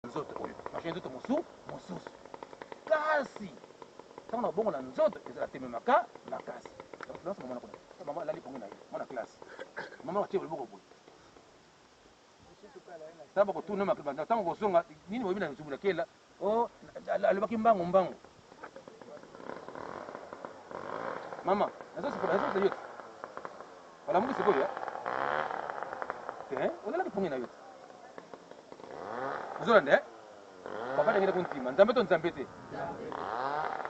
nzoto oyo mashine nzoto mosusu kasi ntango na bongo na nzoto ezala tememaka makasi lance mama nakona mama alali pongo na ye mwana classe mama atie loboko boye ntango bakotuna ntango kosonga nini boyebi na nsubu na kela o alobaki mbangu mama nazosokola yo te olamuki sikoyo te olalaki pongi na yo te ozolanda papa ndengenda kontima nzambe to nzambe te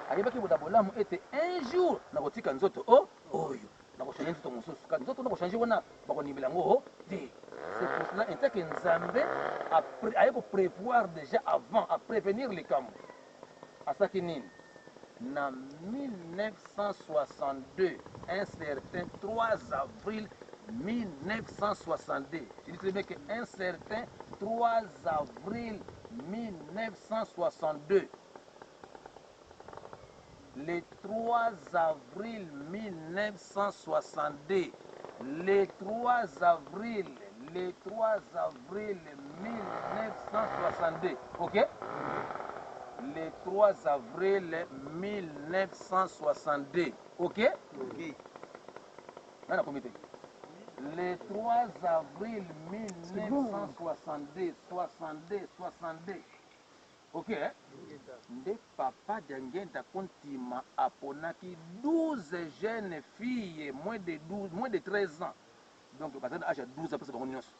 ayebaki boda bolamu ete un jour nakotika nzoto oyo nakochange nzoto mosusu kaka nzoto nakochange wana bakonimela yango te c'est pour cela inteke nzambe aye koprévoir déjà avant aprévenir likambo asaki nini na 1962 un certain 3 avril 1962 je dis très bien que un certain 3 avril 1962 le 3 avril 1962 le 3 avril 1962 ok le 3 avril 1962 ok nana comité le 3 avril 1962 62 ok nde papa Diangenda kontima aponaki 12 jeunes filles moins de 13 ans donc bazali na âge ya 12 ans mpesa bango nyonso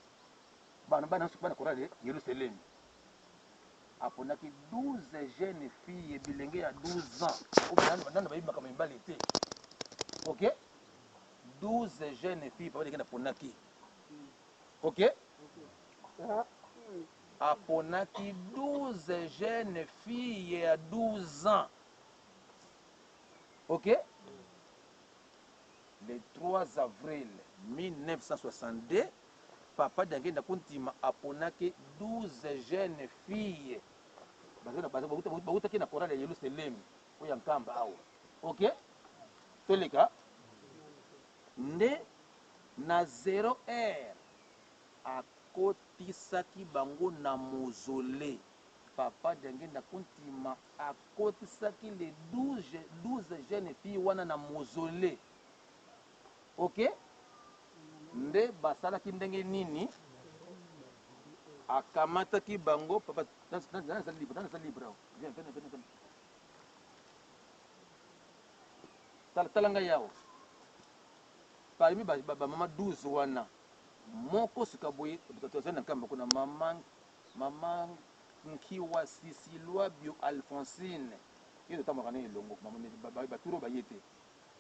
bana korale Yerusalem aponaki 12 jeunes filles bilenge ya 12 ans nano bayebi makambo mibale te ok 12 jeunes filles papa Diangenda aponaki ok aponaki 12 jeunes filles à 12 ans. Ok? Le 3 avril 1962, papa Diangenda kontima aponaki 12 jeunes filles. Bautaki na korale ya Yerusalem oya nkamba awa. Ok? Toleka nde na 0 heure akotisaki bango na mozole papa Diangenda kontima akotisaki les 12 jeunes filles wana na mozole ok nde basalaki ndenge nini akamataki bango papa dans libre tala ngai yawo parmi bamama 12 wana moko sika boye tozali na nkamba kuna mama nkiwa sisilwa bio alphonsine ye totambolaka na elongo baturo baye te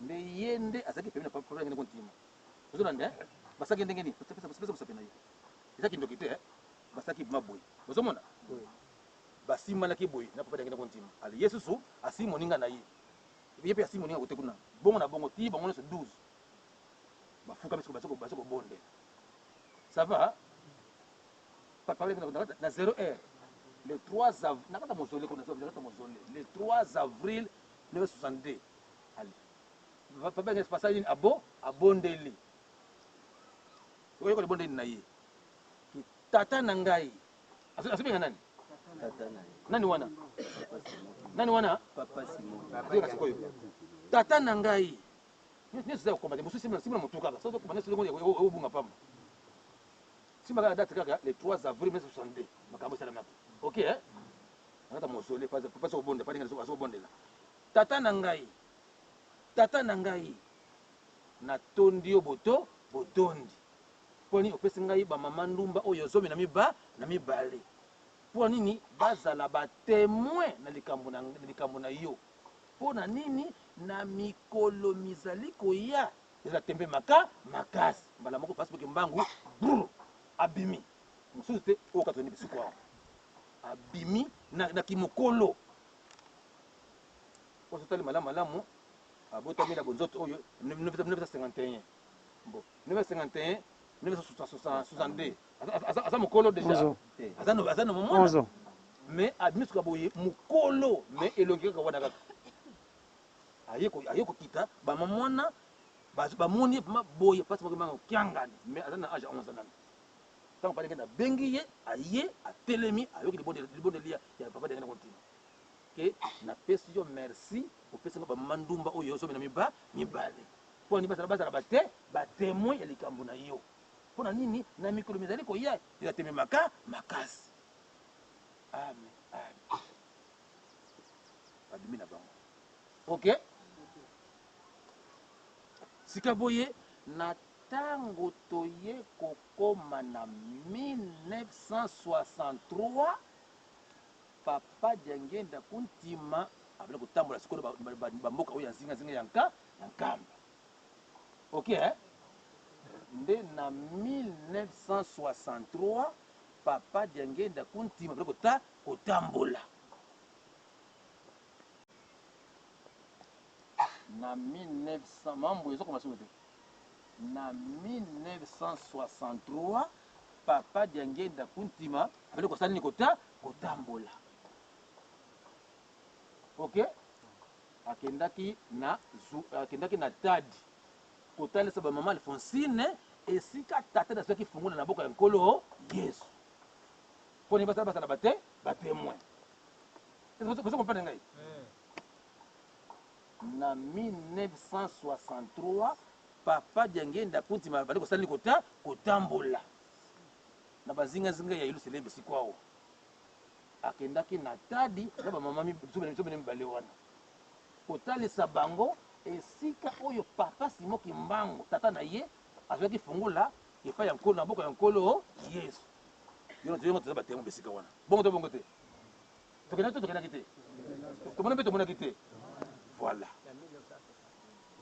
nde ye nde azalaki pembe na papa Diangenda kontima ozolanda basaki ndenge nini pesa mosape na ye ezaki ndoki te basaki bima boye ozomona basimbanaki boye na papa Diangenda kontima ale ye susu asimi moninga na ye ye mpe asimi moninga kote kuna bongo na bongo ti bango nyonso 12 bafuka basoko bonde ça va papa na 0 heure le 3 avril nakata mozole kuna nakata mozole le 3 avril 1962 allez papa Diangenda pasa nini abondeli oyo ko bondeli na ye tata na ngai asobenga nani nani wana papa Simon tata na ngai nyonso eza kokomba te mosusu simona motu kaka soki okoma nyonso obunga pamba simba kaka date kaka le 3 avril 1962 makambo esalamaki ok nakata mozole pasi kobonda pa Diangenda azokobondela tata na ngai natondi yo botondi mpo nini opesi ngai bamama ndumba oyo zomi na mibale mpo nini bazala batemoin na likambo na yo mpo na nini na mikolo mizali koya ezala tembe makasi mbala moko pasi poke mbangu abimi mosusu te oyo katoni bisiko awa abimi na kimokolo po sotali malamu abotami na bonzoto oyo 1951 bon 1951 1962 aza mokolo déjà aza na momona mais abimi suka boye mokolo mais elongi kaka wana kaka aye kokita bamamwana bamoni boye pasi moke mbango kiangani mais aza na age 11 ans Quand papa denge na bengi ye aye atelemi ayoki libonde lia ya papa denge na continue ke na pesi yo merci opesi nga bamandumba oyo osomi na mibale mpo ni bazala bate batémoin ya likambo na yo mpo na nini na mikolo mizali koya elatememaka makasi amen babimi na bango ok sika boye na ntango toye kokoma na 1963 papa Diangenda kuntima abele kotambola sikoyo bamboka oyo ya zingazinga ya nkamba ok nde na 1963 papa Diangenda kuntima abele kotambola na 1900 mambo ezokoma soki te na 1963 papa Diangenda kuntima abele kosala nini kotambola ok akendaki na tadi kotalisa bamama Alphonsine esika tata na soki fungula na boka ya nkolo Yesu mpo ni basala batémoin ozo comprendre ngai na 1963 papa Diangenda kuntima abali kosala nini kotambola na bazingazinga ya Yerusalemu esika awa akendaki na tadi na bamama mibale wana kotalisa bango esika oyo papa Simon Kimbangu tata na ye azwaki fungula epai ya nkolo na boka ya nkolo Yesu yo toza batémoin besika wana bongo te tokendaki te tomona mpe tomonaki te voilà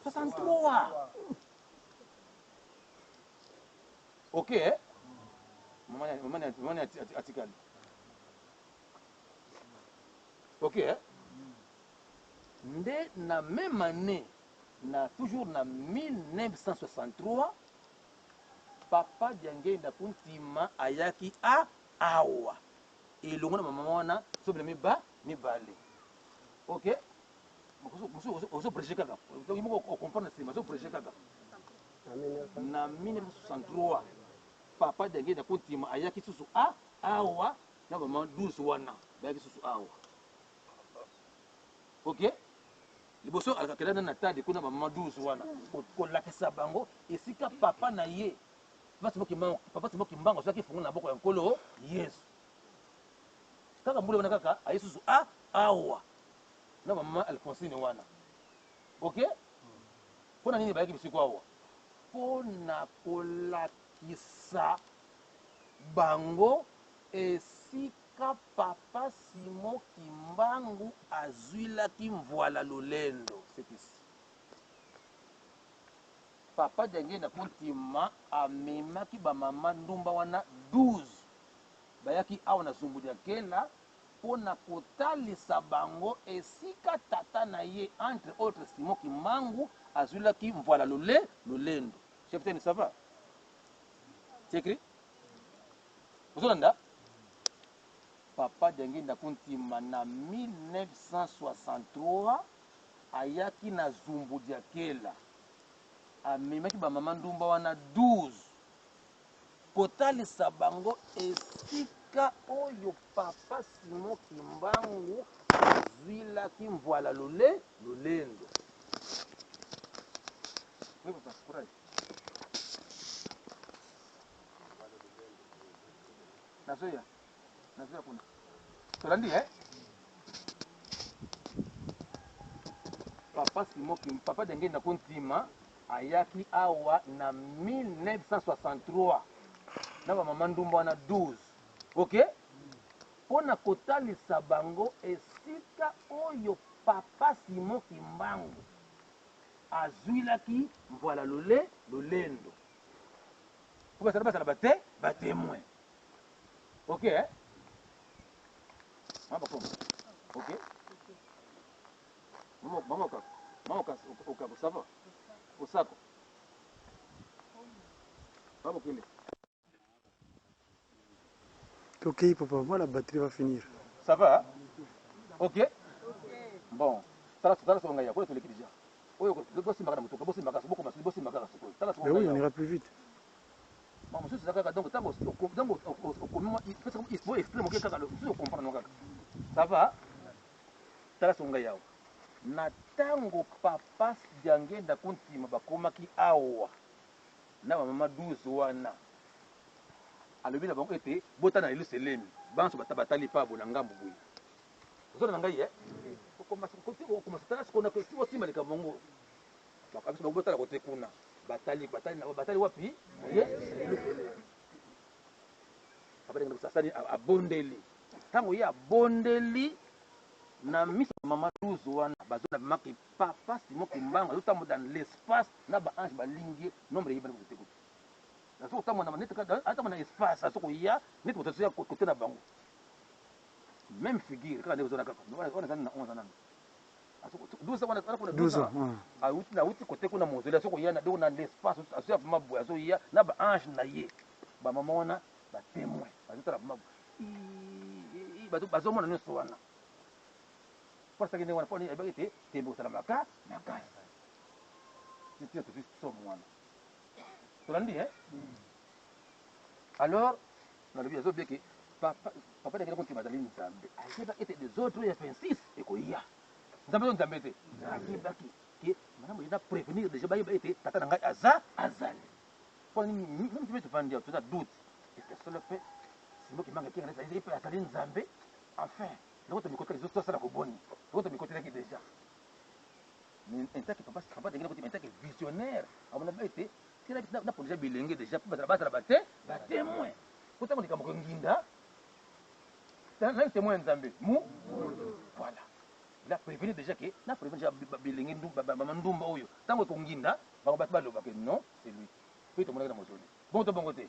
63 ok mama atikali ok nde na même année na toujours na 1963 papa Diangenda kuntima ayaki awa elongo na mama wana sobela mibale ok ozo prêcher kaka moko comprendre nsima ozo prêcher kaka na 1963 papa Diangenda kuntima ayaki susu awa na bama 12 wana bayaki susu awa ok liboso akakela na tadi kuna bamama 12 wana kolakisa bango esika papa na ye papa Simon Kimbangu azwaki fungula na boko ya nkolo Yesu kaka mbula wana kaka aye susu awa na bamama Alphonsine wana ok mpo na nini bayaki bisiko awa mpo na kolakisa bango esika papa Simon Kimbangu azwilaki mvwala lolendo sekisi papa Diangenda kuntima amemaki bamama ndumba wana 12 bayaki awa na zumbudi ya kela mpo na kotalisa bango esika tata na ye entre autres Simon Kimbangu azwilaki mvwala lolendo chef teni ça va c'est écrit ozolanda papa Diangenda kuntima na 1963 ayaki na zumbudi ya kela amemaki bamama ndumba wana 12 kotalisa bango esika oyo papa Simon Kimbangu azwilaki mvwala lolendo nazoya kuna tolandi papa Diangenda kuntima ayaki awa na 1963 na bamama ndumba wana 12 ok mpo na kotalisa bango esika oyo papa Simon Kimbangu azwilaki mvwala lolendo mpo basala batémoin ok mabakoma ok mamoka okako sava osako mabokende ok papa moi la batterie va finir ça va ok bon tala songa ya kole toleki déjà oyo bosimbaka na motoka bosimbaka sikoyo tala songa mais oui on ira plus vite mosusu eza kaka donc ntango okomi il faut exprime oke kaka mosusu okomprendre kaka ça va tala so ngai awa na ntango papa diangenda kontima bakomaki awa na bamama 12 wana alobi na bango ete botana Yelusalemi banso batali pa bona ngambo boye ozona na ngai okomasa tala sikona kosi osimba likambo ngo bakabiso bakobotala kote kuna batali wapi abadenga kusasani abondeli ntango ye abondeli na miso mama 12 wana bazona bimaki papa Simon Kimbangu azotambo dans l'espace na baange balingi nombre yebana kote kote naso kotambo na neti atambo na espace aso koya neti kotoso ya kote na bango même figure kaka nde ozona kaka wana zana na 11 nano 12 ans auti kote kuna mozoli aso koya na donc na l'espace aso ya maboya aso ya na baange na ye bamama wana batémoin bazotala bazomona nyonso wana parce que wana poni ebaki te tembe osala makasi titi tozwi somo wana tolandi alors nalobi azobie ke papa ndengeli kontima azali nzambe ayeba ete des autres ya 26 ekoya nzambe oyo nzambe te ayebaki ke malamu ena prévenir déjà bayeba ete tata na ngai azali mpona nini même timi tofandi toza doute ete solo mpe Simon Kimbangu ekenga ezali mpe azali nzambe enfin loko tomikotaki zo tosala koboni loko tomikotelaki déjà mais intaki papa ndengeli kontima intaki visionnaire amona ba ete na pour déjà bilenge déjà mpo bazala batémoin kotango likambo konginda na témoin nzambe voilà il a prévenu déjà que na prévenu déjà bilenge ndumba oyo ntango ekonginda bango bato balobaka non c'est lui mpe tomonaki na mozoli bongo to bongo te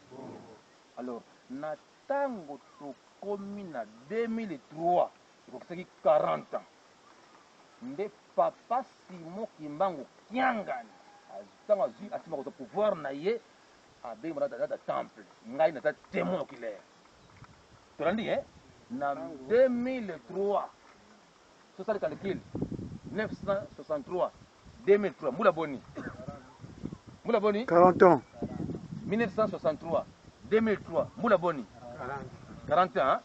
alors na ntango tokomi na 2003 ekokisaki 40 ans nde papa Simon Kimbangu Kiangani ntango azwi asima kozwa pouvoir na ye abengi mona aza temple ngai naza témoin oculaire tolandi na 2003 sosali calcul 963 2003 mbula boni 40 ans 1963 2003 mbula boni 40 ans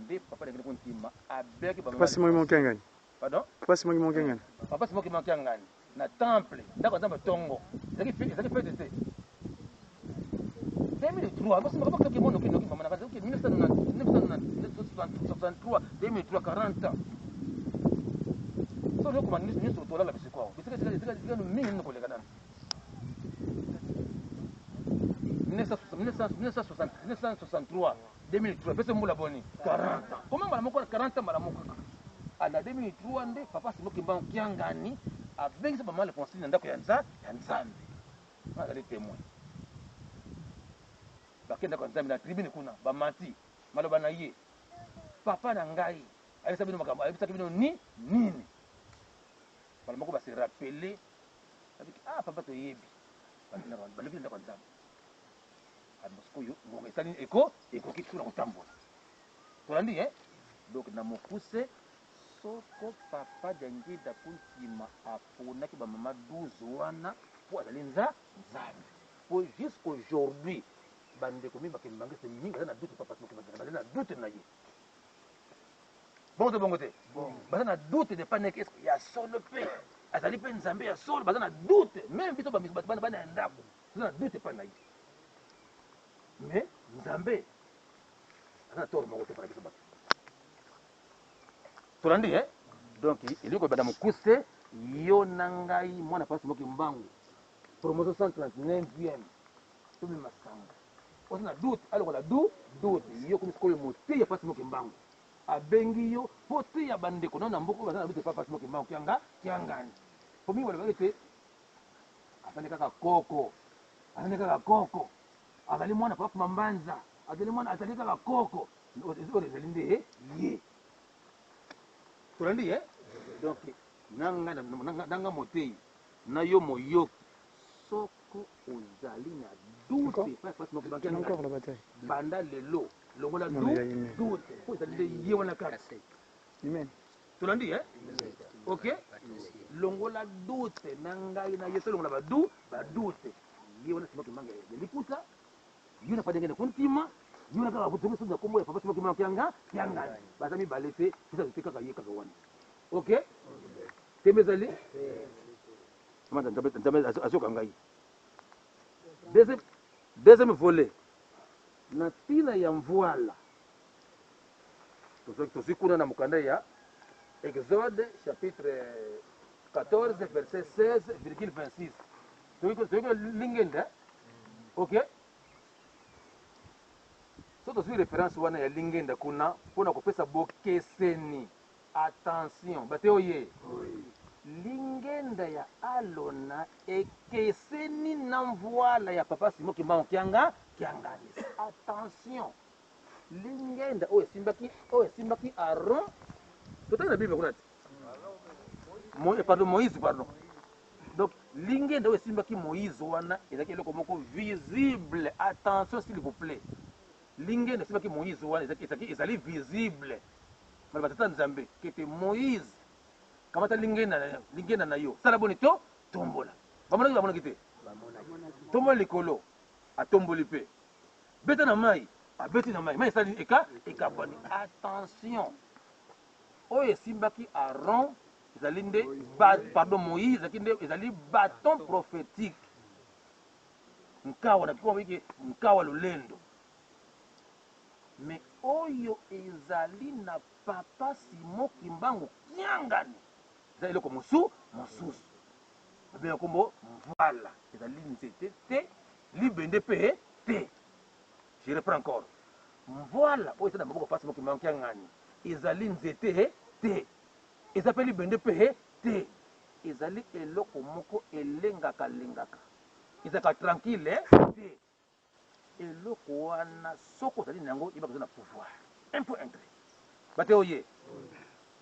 nde papa ndengeli kontima abeki papa Simon Kimbangu pardon papa Simon Kimbangu papa Simon Kimbangu na temple ndako nzambe tongo ezalaki fete te 2003 basimoki mono okinoki mama na kazi 1963 2003 40 ans so lokoma nyonso tolala bisiko awo bisika mingi nino koleka nano 1963 2003 pese mbula boni 40 ans koma mbala moko 40 ans mbala moko kaka na 2003 nde papa Simon Kimbangu Kiangani abengisa bamala konsili na ndako ya nzambe azali témoin bakendaka nzambe na tribune kuna bamati maloba na ye papa na ngai ayebisa bino makambo ayebisaki bino nini bala moko base rappele abiki papa toyebi balobi na ndako ya nzambe mosikoyo ngongo esali ekoki tuna kotambola tolandi donc na mokuse soko papa Diangenda kontima aponaki bamama 12 wana mpo azali nzambe po jusqu'aujourd'hui bandeko mi bakembangisi mingi baza na dute papa bazali na dute na ye bongo to bongo te baza na dute de paneke eske ya solo mpe azali mpe nzambe ya solo baza na dute même biso bana ya ndako baza na dute mpa na ye mais nzambe aza na toro moko te mpona biso bato tolandi donc elingi koyebada mokuse yo na ngai mwana pasi moki mbangu promotion 139e tomi masanga oza na doute alokola doute yo komi sikoyo moteya pasi moki mbangu abengi yo mpo teya bandeko nao na mboka baza na doute pa pasi moki mbangu kiangani po mingi balobaki te azali kaka koko azali mwana papa mambanza azali kaka koko oyo ezali nde ye tolandi donc nanga motei na yo moyoki soko ozali na dute banda lelo longola dute po ezali nde ye wana kaka tolandi ok longola dute na ngai na ye so longola badute ye wana Simon Kimbangu ya liputa yuna pa ndenge kontima yuna kaka butongo so na kombo ya papa simoki ma kyanga kyanga baza mibale te kisa te kaka ye kaka wana ok temezali manda nzambe azoka ngai deuxième volet na ntina ya mvoala tozwi kuna na mokanda ya Exode chapitre 14 verset 16,26 toyiko lingenda ok so tozwi référence wana ya lingenda kuna mpona kopesa bokeseni attention bate oye lingenda ya alona ekeseni na mvoala ya papa simoki mbango kiangani attention lingenda oyo esimbaki aron totali na bible kuna te pardon moïse pardon donc lingenda oyo esimbaki moïse wana ezalaki eloko moko visible attention s'il vous plaît lingenda esimbaki moïse wana ezali visible mala batata nzambe kete moïse kamata lingenda na yo sala boni to tombola bamonaki te tombola likolo atomboli mpe beta na mai abeti na mai mai esali ekabwani attention oyo esimbaki aron ezali nde pardon moïse ezali bâton prophétique nkawa nakiki nkawa lolendo mais oyo ezali na papa simoki mbangu kiangani eza eloko mosusu babenga kombo mvoala ezali nzete te libende mpe te je reprends encore mvoala oyo eza na maboko papa simoki mbangu kiangani ezali nzete te eza mpe libende mpe te ezali eloko moko elengaka ezalaka tranquille te eloko wana soki ozali na yango yebaka oza na pouvoir un peu intré bate oye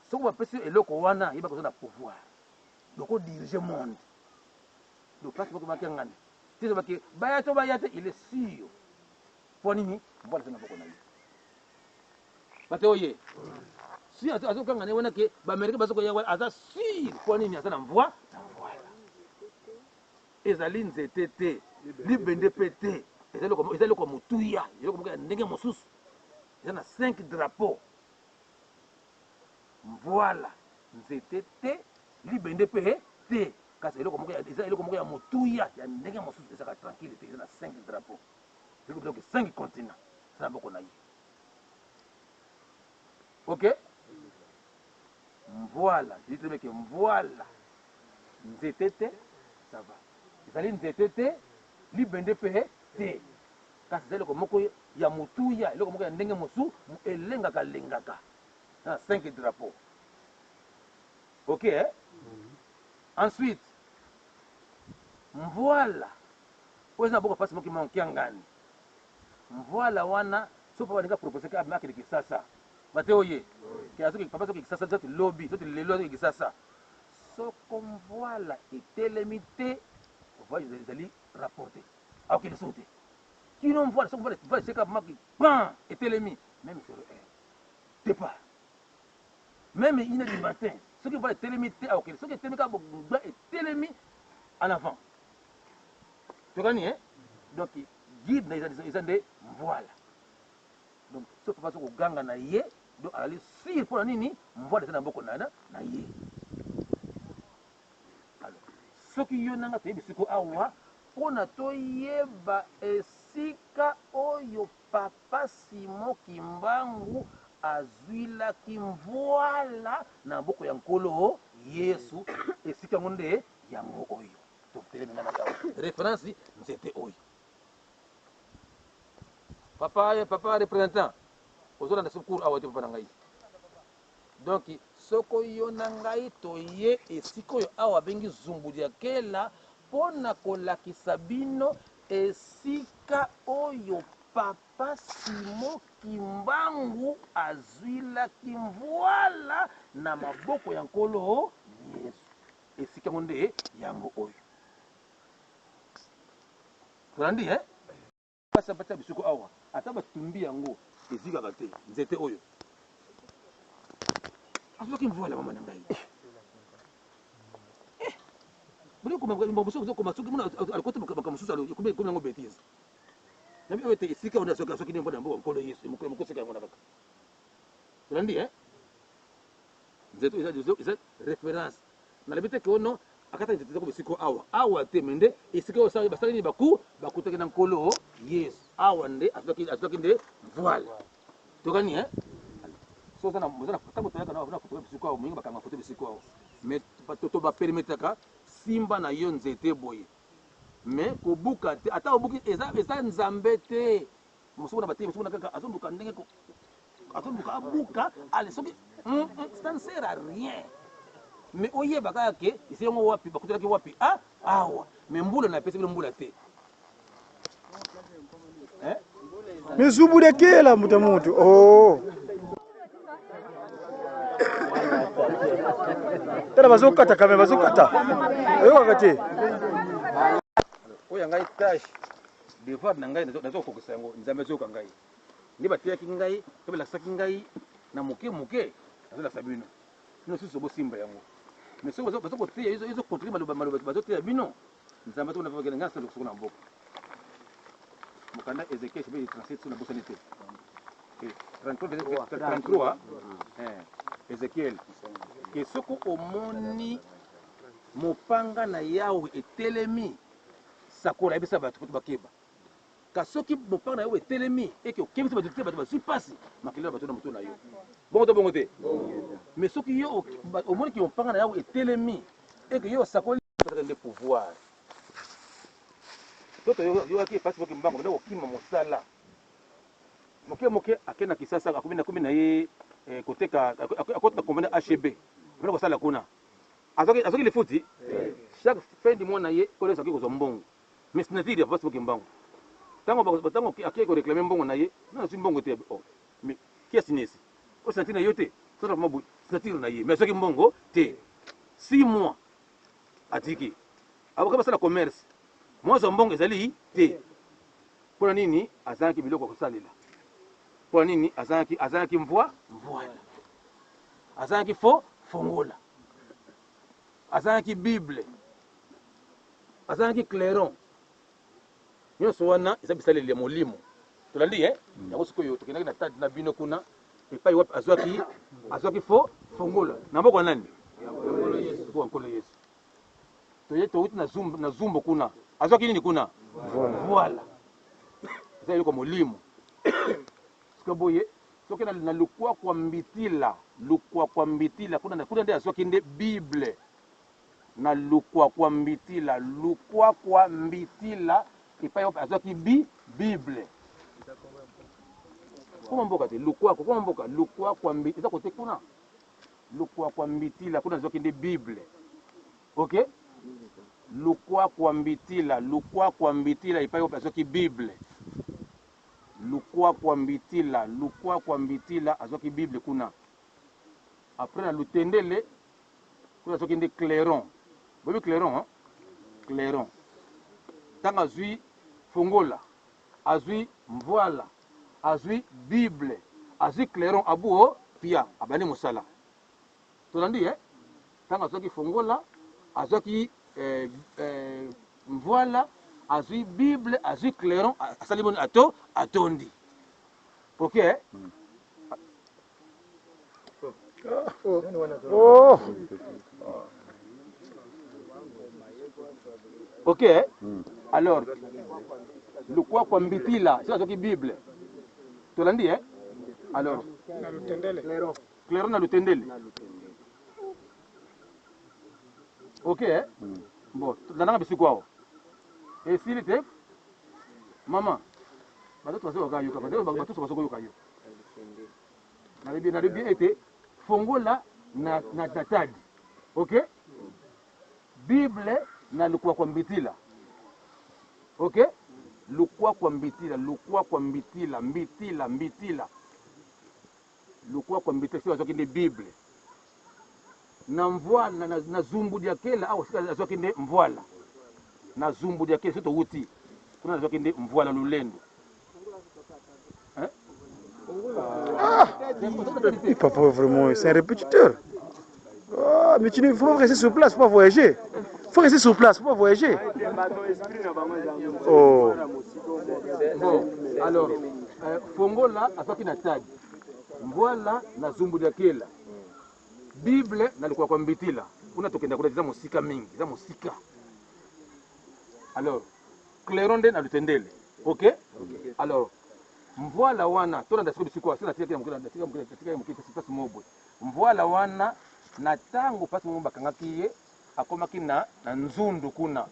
soki bapesi eloko wana yebaka oza na pouvoir doko dirige monde donc place moko makiangani tezobaki baya to baya te il est sûr mpo nini mvoala eza na boko na ye bate oye si azokangani wana ke baamerika bazokoya wana aza sûr mpo nini aza na mvoila ezali nzete te libende mpe te eza eloko motuya eloko moko ya ndenge mosusu eza na 5 drapeau mvoila nzete te libende mpe te kasi eza eloko moko ya motuya ya ndenge mosusu ezaka tranquille te eza na 5 drapeau donc 5 continent eza na boko na ye ok mvoila jitrebeke mvoila nzete te ça va ezali nzete te libende mpe te kasi eza eloko moko ya motuya eloko moko ya ndenge mosusu elengaka na 5 drapeau ok ensuite mvoila oyo eza na boko pasi moki mankiangani mvoila wana so papa balinga propose ka makele kisasa bate oye papa soki kisasa zoti lobi zoti lelo soki kisasa soko mvoila etelemi te voile ezali rapporté akokende so te kino mvoila soko mvoila eseka maki pan etelemi même sur te pas même 1 heure du matin soki mvoila etelemi te akokende soki etelemi kaka bogba etelemi en avant tokani donc guide na eza nde mvoila donc so papa so koganga na ye donc azali sûr mpona nini mvoila eza na mboko na ye alors soki yo nanga toyebi siko awa mpona toyeba esika oyo papa simoki mbangu azwilaki mvoila na maboko ya nkolo yesu esika yango nde yango oyo totelemi nga na awa référence nzete oyo papa représentant ozolanda secours awa te papa na ngai donc soko yo na ngai toye esika oyo awa abengi zumbudi ya kela mpona kolakisa bino esika oyo papa simoki mbangu azwilaki mvoila na maboko ya nkolo yesu esika yango nde yango oyo tolandi pasa batia bisiko awa ata batumbi yango ezikaka te nzete oyo azwaki mvoila mama na ngai boni okoma soki mona alikota makambo mosusu ekomi yango bétise nabi oyo te esika ona soki ne mbona mboka nkolo yesu moko seka yango na kaka tolandi nzeto eza référence nalobi te ke ono akata nzete te ko bisiko awa te me nde esika oyo basali nini bakutaki na nkolo yesu awa nde azwaki nde voile tokani so ntango toyaka na foto bisiko awo moyinga bakanga foto bisiko awo mais to bapermetaka simba na yo nzete boye mais kobuka te ata obuki eza nzambe te mosuku na bateye mosuku na kaka azonduka ndenge azonduka abuka ale soki ça ne sert à rien mais oyeba kaka ke esi yango wapi bakutelaki wapi awa mais mbula na pesi bino mbula te mais zubudekela mutu oh tala bazokata kame bazokata oyokaka te oyo ngai tâche devoir na ngai nazokokisa yango nzambe azoyoka ngai nde bateyaki ngai to balakisaki ngai na moke azolakisa bino bino susu bosimba yango mais soki bazokoteya ezokontribue maloba bazoteya bino nzambe azokonafakela ngai asala soko na mboka mokanda Ezekiel chapitre 37 so na bosani te 33 Ezekiel ke soko omoni mopanga na yawe etelemi sakola yebisa bato kutu bakeba kasoki mopanga na yawe etelemi eke okebisa bato te bato bazwi pasi makelelo bato na moto na yo bongo te mais soki yo omoni ke mopanga na yawe etelemi eke yo osakoli nde pouvoir toto yoyaki epasi boki mbango nde kokima mosala moke ake na kisasa akomi na ye koteka akota kombane HB bana kosala kuna azoki lifuti chaque fin du mois na ye kolesa ki kozwa mbongo mais signature apasi boki mbango tango ake koreklame mbongo na ye na azwi mbongo te mais qui a signé ici o signature na yo te sota mabu signature na ye mais azwaki mbongo te 6 mois atiki aboka basala commerce mwazo mbongo ezali te mpona nini azalaki biloko ya kosalela mpona nini azalaki mvoila azalaki fongola azalaki bible azalaki clairon nyonso wana eza bisaleli ya molimo tolandi yango sikoyo tokendaki na tadi na bino kuna epai wapi azwaki fongola na mboka nani mboka nkolo yesu touti na zumbo kuna azwaki nini kuna voila eza eloko molimo sika boye soki na lukwa kwa mbitila kuna nde azwaki nde bible na lukwa kwa mbitila epai wapi azwaki bible koma mboka te koma mboka lukwa kwa mbitila eza kote kuna lukwa kwa mbitila kuna azwaki nde bible ok lukwa kwa mbitila epai wapi azwaki bible lukwa kwa mbitila azwaki bible kuna après na lutendele kuna azwaki nde clairon bobi clairon ntango azwi fongola azwi mvoila azwi bible azwi clairon abuo pia abandi mosala tolandi ntango azwaki fongola azwaki mvoila azwi bible azwi clairon asali boni atondi ok ok alors lukwa kwa mbitila sio azwaki bible tolandi alors clairon na lutendele ok bon nananga bisiko awo esili te mama bato bazokoka yoka bato bazokoyoka yo nalobi ete fongola na tadi ok bible na lukwa kwa mbitila ok lukwa kwa mbitila lukwa kwa mbitila sio azwaki nde bible na mvoila na zumbu dia kela awa sika azwaki nde mvoila na zumbu dia kela soto wuti kuna azwaki nde mvoila lulendo Papa, vraiment, c'est un répétiteur. Oh, mais il faut rester sur place, faut pas voyager. Faut rester sur place, faut pas voyager. Oh. Bon. Alors, Fongola azwaki na tadi. Mvwala na Zumbudiakela. Bible nalikuwa kwa Mbitila. Kuna tokenda kuna za musika mingi, za musika. Alors, Cléronde na Lutendele. OK? Alors, Mvwala wana, tona ndasiko bisiko, sina tika mukita sipasi mobwe. Mvwala wana na tangu pasi mumba kangakiye akomaki na nzundu kuna.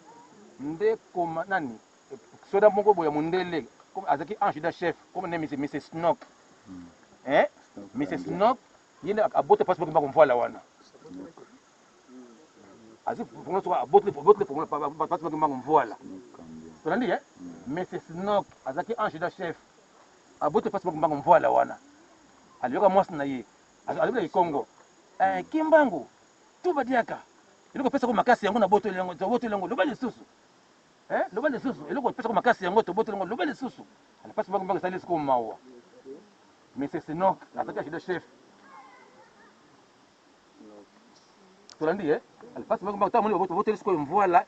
Nde koma nani? Soda mongo boya mundele. Azaki ange chef, comme ne Mrs. Snock. Mrs. Snock, yine abote pasi mumba Mvwala wana. Azi fongola soka abote fongola pasi mumba Mvwala. Tolandi Mrs. Snock, azaki ange chef. Abote pasi mumba Mvwala wana. Aliyoka mwasi na ye. Azali Kongo. Kimbangu tuba diaka iloko pesa ko makasi yango na boto lengo loba lisusu loba lisusu iloko pesa ko makasi yango to boto lengo loba lisusu ala pasi bango sali ko mawa mais c'est non ataka chef chef tolandi ala pasi bango ta moni boto lisuko Mvwala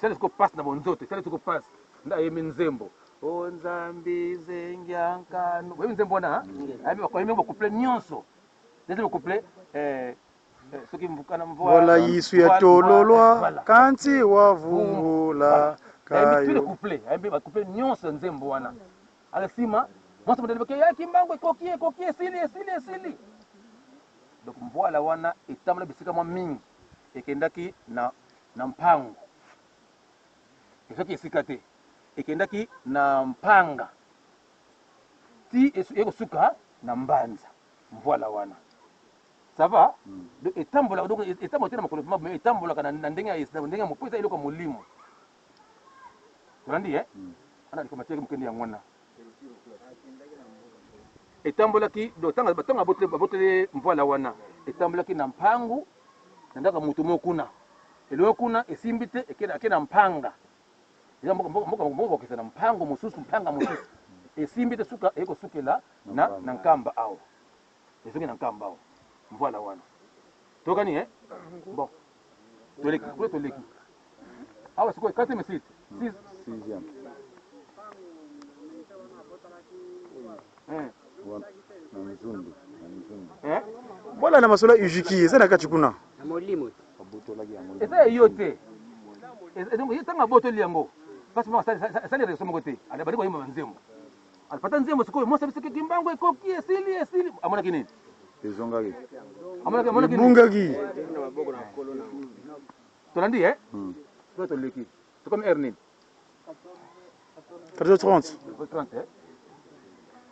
sali ko passe na bonzoto sali ko passe nda yemi nzembo o nzambi zengyankano wewe nzembo na ami ko yemi couple nyonso deuxième couplet Mvwala yisu ya tololwa kanti wavumbula kayo. Tous les couplets, ba couplet nyonso nzembo wana. Alasima, mwasa mdele beke ya Kimbangu kokie sili. Donc Mvwala wana etamla bisika mwa mingi ekendaki na mpango. Efaki esikate. Ekendaki na mpanga. Ti eko suka na mbanza. Mvwala wana. Ça va? Donc etambola donc etambola tena makolofima mais etambola kana ndenge mopesa iloko molimo. Tolandi ana likomatia mkendi ya ngwana. Etambola ki do tanga bote Mvwala wana. Etambola ki na mpangu ndaka mutu mokuna. Elo kuna esimbite ekena mpanga. Ya moko kisa na mpango mususu mpanga mususu. Esimbite suka eko sukela na nkamba awo. Ezoki na nkamba awo. Mvwala wana. Tokani Bon. Toleki. Awa siko 4e site. 6e. Nzundu. Mvwala na masola ujiki, eza na kachikuna. Na molimo. Eza yote. Ezongo yitanga boto liango. Parce que ça les ressomme côté. Ala bali ko yima nzembo. Alipata nzembo siko mo sabise Kimbangu ekoki esili. Amona kinini? Ezongaki. Amona kinini? Bungaki. Tolandi Toi toleki. C'est comme Ernine. 4h30. 30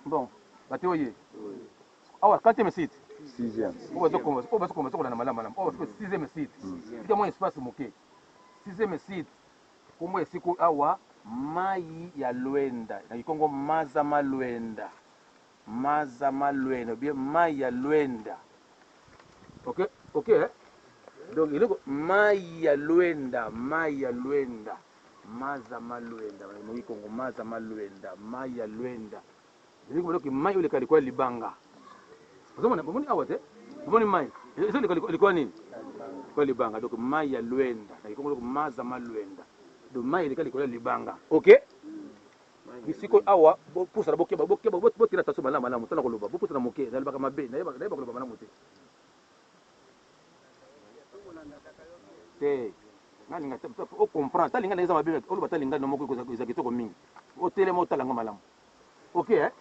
Bon, batoye. Awa 4e site. 6e. On va commencer na malama. On va 6e site. Il y a moins espace moké. 6e site. Komo esiko awa mai ya Lwenda. Na Kongo mazama Lwenda. Bien mai ya Lwenda. OK Donc il est mai ya Lwenda. Mazama Lwenda. Na Kongo mazama Lwenda. Mai ya Lwenda. Il est que mai ole kalikuwa libanga. Mbona awate? Mbona mai? Ile ilikuwa nini? Kwa libanga. Donc mai ya Lwenda. Na Kongo mazama Lwenda. Do mai ile kalikuwa libanga. OK? Bisiko awa pusa bokeba botira taso malama malamu tana koloba bopusa na moke na baka mabe na baka koloba malamu te ngani ngata o comprendre talinga na mabe o loba talinga no moko ko za kitoko mingi o telemo talanga malamu. OK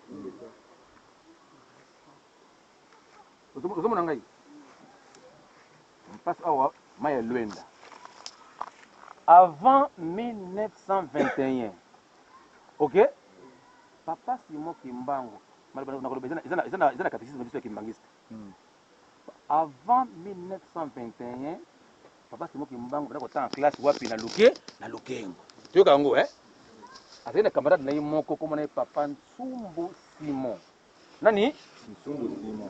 Ozomo ngai passe awa maya Lwenda avant 1921. OK Papa Simon Kimbangu na catéchisme de Kimbangiste. Avant 1921 Papa Simon Kimbangu en classe wapi na Lukengo. Tu kango Avec un camarade na moko comme na Papa Nsumbu Simon. Nani?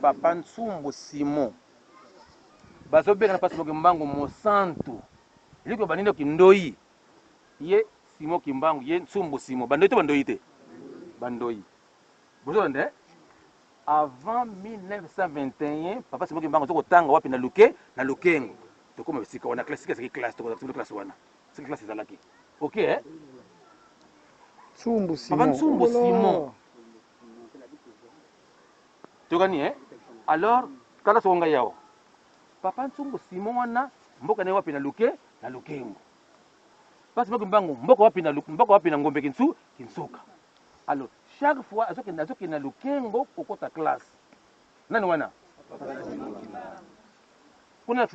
Papa Nsumbu Simon. Bazobenga na Papa Simon Kimbangu Mosantu. Iliko banino kindoi. Ye Simon Kimbangu ye Nsumbu Simon. Bandoi to bandoi te. Bandoi. Vous entendez? Avant 1921, Papa Simon Kimbangu toko tanga wapi na Lukengo. Toko mabisika wana classe toko classe wana. C'est classe ezalaki. OK Papa Nsumbu Simon. tokani alors kala songa yao papa nsungu Simon wana mboka na wapi na lukengo parce que mbango mboka wapi na ngombe kinsuka alors chaque fois azoki na lukengo kokota classe nani wana kuna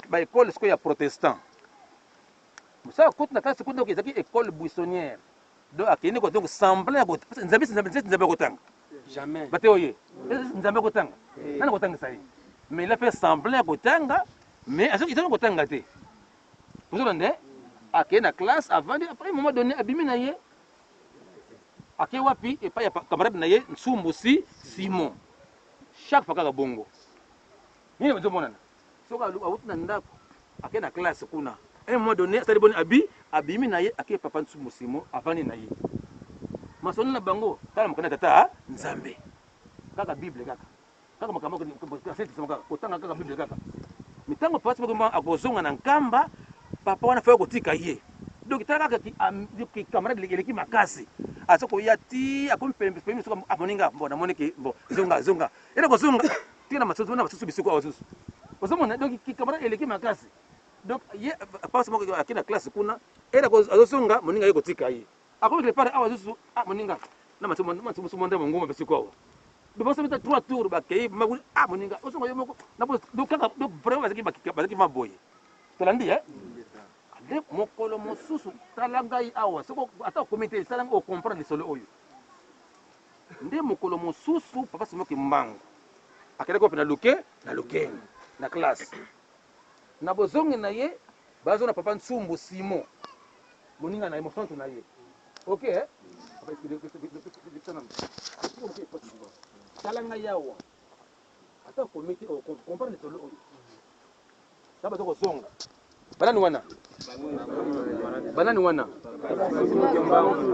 ba école ya protestant musa kota na classe kuna ezaki école buissonnière donc akini ko donc semblant ko nzambe kotanga Jamais. Bateoye. Nzambe kotanga. Nana kotanga ça. Mais il a fait semblant kotanga, mais à ce qu'il kotanga té. Vous entendez? À quelle classe avant après un moment donné abimi na ye. À quel wapi et pas ya camarade na ye Nsumbusi Simon. Chaque fois ka bongo. Ni ndio mona. Soka awuti na ndako. À quelle classe kuna. Un moment donné ça bon abimi na ye à papa Nsumbusi Simon avant na ye. Masoni na bango tala mukana tata nzambe kaka bible kaka makambo ko senti sama kaka otanga kaka bible kaka mitango pasi ko akozonga na nkamba papa wana fa ko tika ye donc tala kaka ki camarade leki makasi asoko yati akompembe pembe soka amoninga mbona moneke mbo zonga ina ko zonga tina masozo na masozo bisuko awasusu ozomona donc ki camarade leki makasi donc ye pasi mo akina classe kuna era ko azosonga moninga ye ko tika ye ako le pare awa zuzu moninga na matsumo ndemo ngoma besiko do bosa meta 3 tours ba kay magul moninga osongo yo moko na bo do kaka do vraiment bazaki maboye tolandi ande mokolo mosusu talangai awa soko ata comité salanga o comprendre solo oyo nde mokolo mosusu papa simoki mbango akele ko na luke na classe na bozongi na ye bazo na papa Nsumbu Simon moninga na emotion na ye. Ok, talanga yawa ata komite comprendre solo oyo saba to kozonga banani wana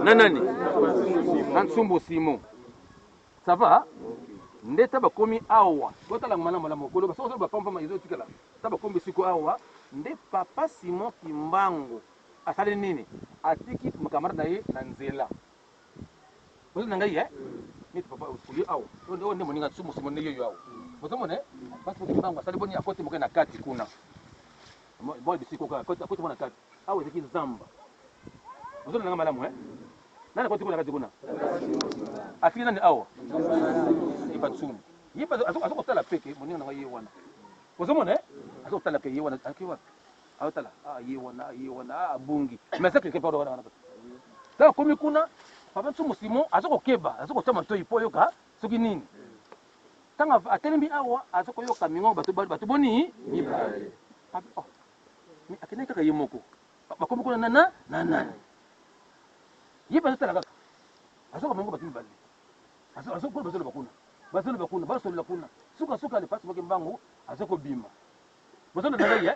nanani Nsumbu Simon ça va ndeta bakomi awa totala malamu mokolo baso ba pamba izo tikala taba kombi siko awa nde papa Simon Kimbangu asali nini atiki makamara na ye na nzela ozo nangai ni papa usuli awo ndio moninga Nsumbu Simon ne yoyo awo ozo mone parce que Kimbangu asali boni akoti moke na kati kuna boy bisiko ka akoti mona kati awo ziki zamba ozo nanga malamu nani akoti kuna kati kuna atiki nani awo ipa Nsumbu yipa azo tala peke moninga na ye wana ozo mone azo tala ke ye wana akiwa awatala ye wana bungi mais c'est quelque part wana ta komi kuna papa Nsumbu Simon azoko keba azoko tama to ipo yoka soki nini tanga atelembi awa azoko yoka mingo bato boni mibale papa mi akene kaka yemoko bakomi kuna nana yipa zotala kaka azoko mingo bato mibale azoko bazolo bakuna suka le pasi boke mbangu azoko bima bazolo ngai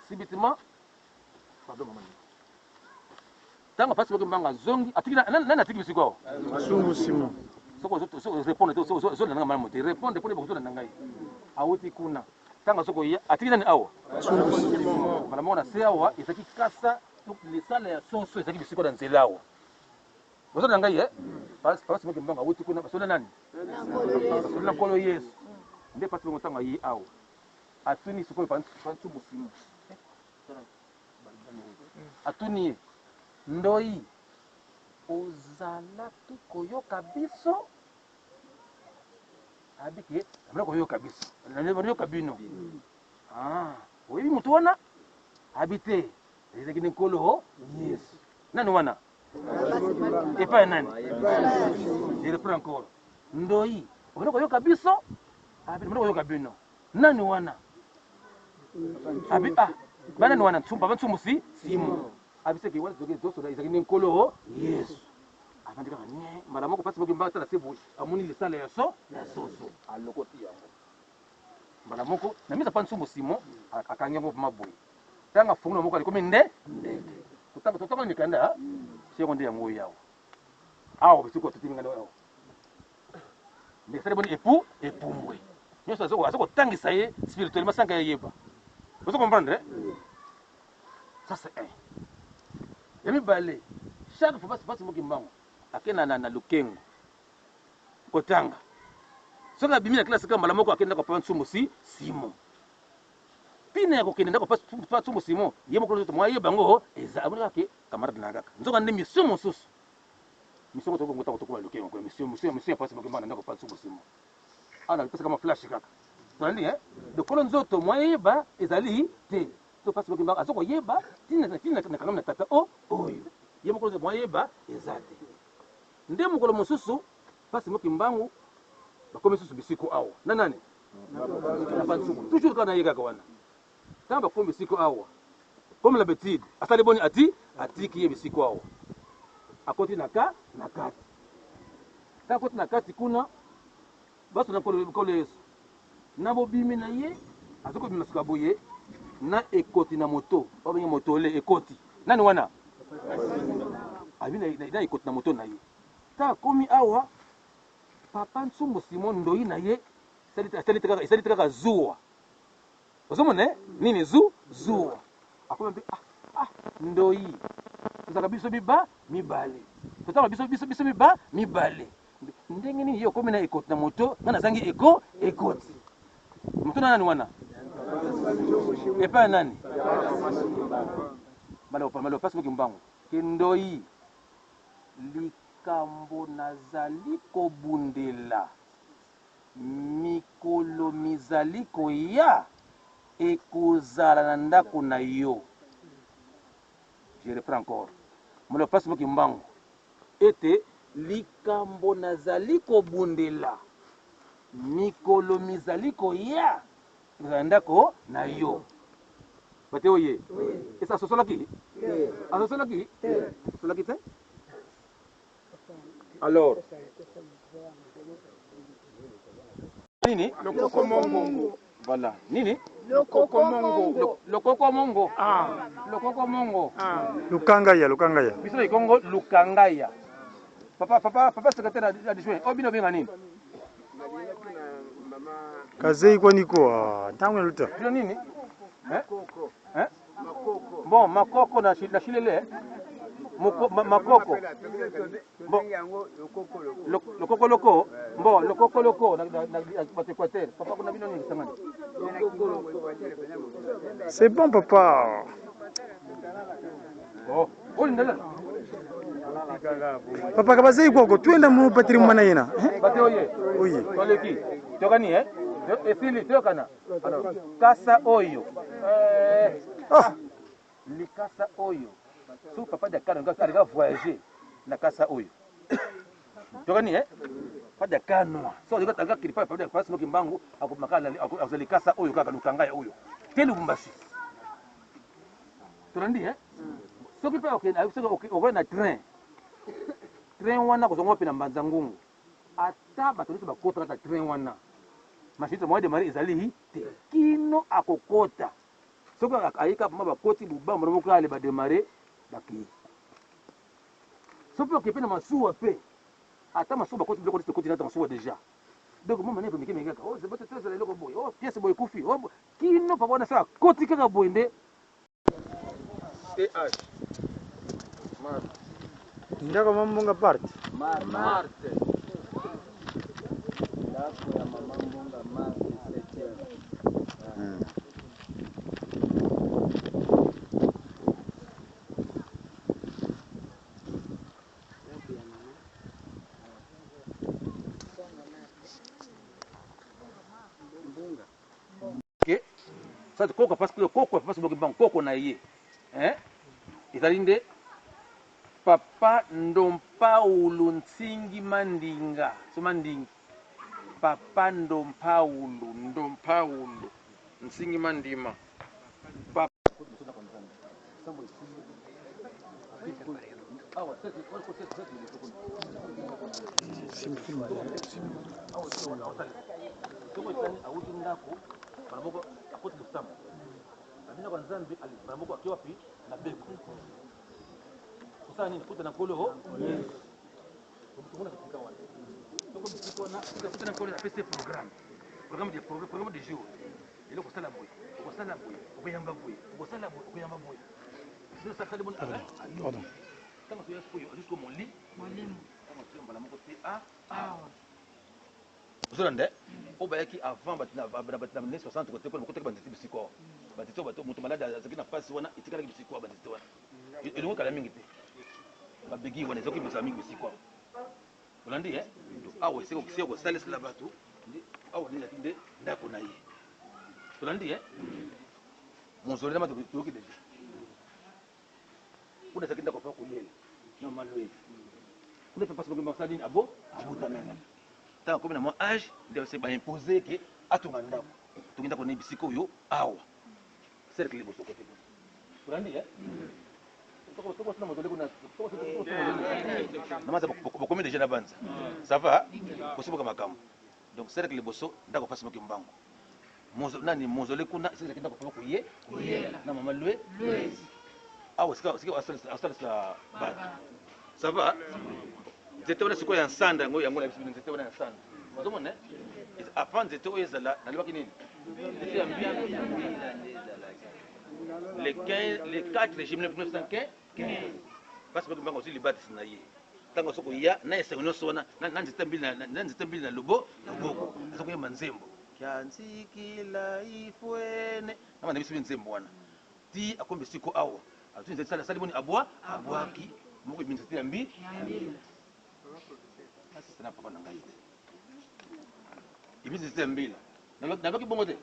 subitement pardon maman tanga pasi boke mbanga zongi atiki nani atiki bisiko Nsumbu Simon soko répondre so nanga maman te répondre pour les na ngai awuti kuna tanga soko ya atiki nani awa Nsumbu Simon mala mona se awa ezaki kasa les salles ya soso ezaki bisiko na nzela awa bozo na ngai pasi boke mbanga awuti kuna basona nani na kolo Yesu nde pasi boke tanga yi awa atuni soko pa Nsumbu Simon atuni ndoi ozala koyoka biso abike amna koyoka biso nayoka bino oyebi mutu wana habite ezaki nkolo Yesu nani wana epa nani je reprends encore ndoi amna koyoka biso abike amna koyoka bino nani wana abi bana ni wana Papa Nsumbu Simon abiseki wala zoge zoso da izaki nkolo Yesu afandika ne mara moko pasi boki mbata na sebu amuni lisala ya soso alokoti yango mara moko na misa Papa Nsumbu Simon akanya ngo maboy tanga fungu moko alikomi ndeke tutaka mikanda sio ndio yango yao awo bisiko tutinga ndio mais c'est bon epumbwe nyoso azoko tangisa ye spirituellement sanga yeba vous comprenez ça c'est un yemi balé chaque fois passe moki mbango akena na lukengo kotanga soki abimi na classe ka mbala moko akende ko pa nsumbu Simon pina ya kokende ndako pa nsumbu Simon ye moko nzoto mwa ye bango eza abona ke camarade na kaka nzoka nde mission mosusu mission to ngota ko luke ko mission ya pasi moko mbana ndako pa nsumbu Simon ana pesa kama flash kaka tandi de kolo nzoto mwa ye ba ezali te to pasi moko mbana azoko yeba tina na kanam na tata oyo ye moko nzoto mwa ye ba ezate nde mokolo mosusu pasi moko mbangu bakomi susu bisiko awa na nani na pansuku toujours kana yeka kawana tamba kombi bisiko awa comme l'habitude asali boni atiki ye bisiko awa akoti na kati ta koti na kati kuna baso na kolo Yesu na bobimi na ye azoko bima suka boye na ekoti na moto obenye moto le ekoti nani wana abina na ekoti na moto na ye ta komi awa papa nsumbu Simon ndoi na ye esali kaka zuwa ozomona nini zuwa akoma mpe ndoi tozalaka biso mibale totala biso mibale ndenge nini ye okomi na ekoti na moto nga nazangi ekoti moto na nani wana epai ya nani malo pasi moki mbango ke ndoi likambo nazali kobundela mikolo mizali koya ekozala na ndako na yo. Je reprends encore malo pasi moki mbango ete likambo nazali kobundela mikolo mizali koya ekozala na ndako na yo. Bate oye esa sosolaki asosolaki te. Alors nini lokokomongo voilà nini lokokomongo lokokomongo lukangaya biso na Kongo lukangaya papa secrétaire adjoint obino benga nini kazei kwaniko ntango luta bino nini bon makoko na shilele makoko lokoko bon lokoko na Équateur papa kuna bino nini sangani c'est bon papa oh ndala papa kabazei kwako twenda mu patri mwana yena bate oye oye toleki tokani esili tokana alors kasa oyo likasa oyo so papa de kano nga voyager na kasa oyo tokani pas de kano so de kanga kilipa papa de passe moki mbangu akomakala azali kasa oyo kaka lukanga ya oyo te Lubumbashi tolandi soki pe okwe na train wana kozongo pe na mbanza ngungu ata bato nyonso bakota kaka train wana mashito moya demare ezali te kino akokota soki ayika pama bakoti bubamba moko ale bademare bakei soki okepe na masuwa pe ata masuwa bakoti biloko neti ekoti nata masuwa déjà donc mama ne komike mengaka zebote tozala eloko boye pièce boye ekufi kino papa wana so akoti kaka boye nde ndako mambonga parte Marte ndako ya mama mbonga Marte 7e. ça koko parce que koko parce que bon koko na ye ezali nde papa Ndompaulu Ntingi Mandinga so mandingi papa Ndompaulu Ntingi Mandima papa abina kwa nzambe alibamoko akiwa pi na beko kusana nini kuta na kolo yes tukuna katika wale toko bisiko na kuta na kolo na PC programme de jour ile ko sala boy okuyamba boy c'est ça bon pardon kama tu yako jusqu'au mon lit kama tu mbala moko te ozolanda oyo bayaki avant na 60 côté mpona bakotaki banzete bisiko banzete oyo bato moto malade azalaki na mpasi wana etikalaki bisiko banzete wana elongo kala mingi te babegi wana ezalaki mosala mingi bisiko olandi awa esika kosalesela bato awa ezalaki nde ndako na ye tolandi mozole nama toyoki deja kuna ezalaki ndako mpa kolela na maloye kuna mpe mpasi bakosala nini abotamena ntango akomi na mwa age nde baimpose ke atonga ndako tongi ndako naye bisika oyo awa cercle liboso kote olandi namaza bakomi deja na banza ça va kosiboka makambo donc cercle liboso ndako mpasi moki mbango nani mozole kuna esiki ndako mpa koye na mama lwe awa sika asalisa bato ça va nzete wana sikoyo ya nsanda yango yango na biso nzete wana ya nsanda ozomona avant nzete oyo ezala nalobaki nini nzete ya mbila le 4 juillet 1915 parce que mbango ozwi libatisi na ye ntango soko ya na esengo nyonso wana na nzete mbili na loboko azokoyemba nzembo kyanzikila ifwene nama na biso nzembo wana ti akombe siko awa azwi nzete asali boni abwaki moko emi nzete ya mbila na papa na ngai te emi nzete ya mbila naloki bongo te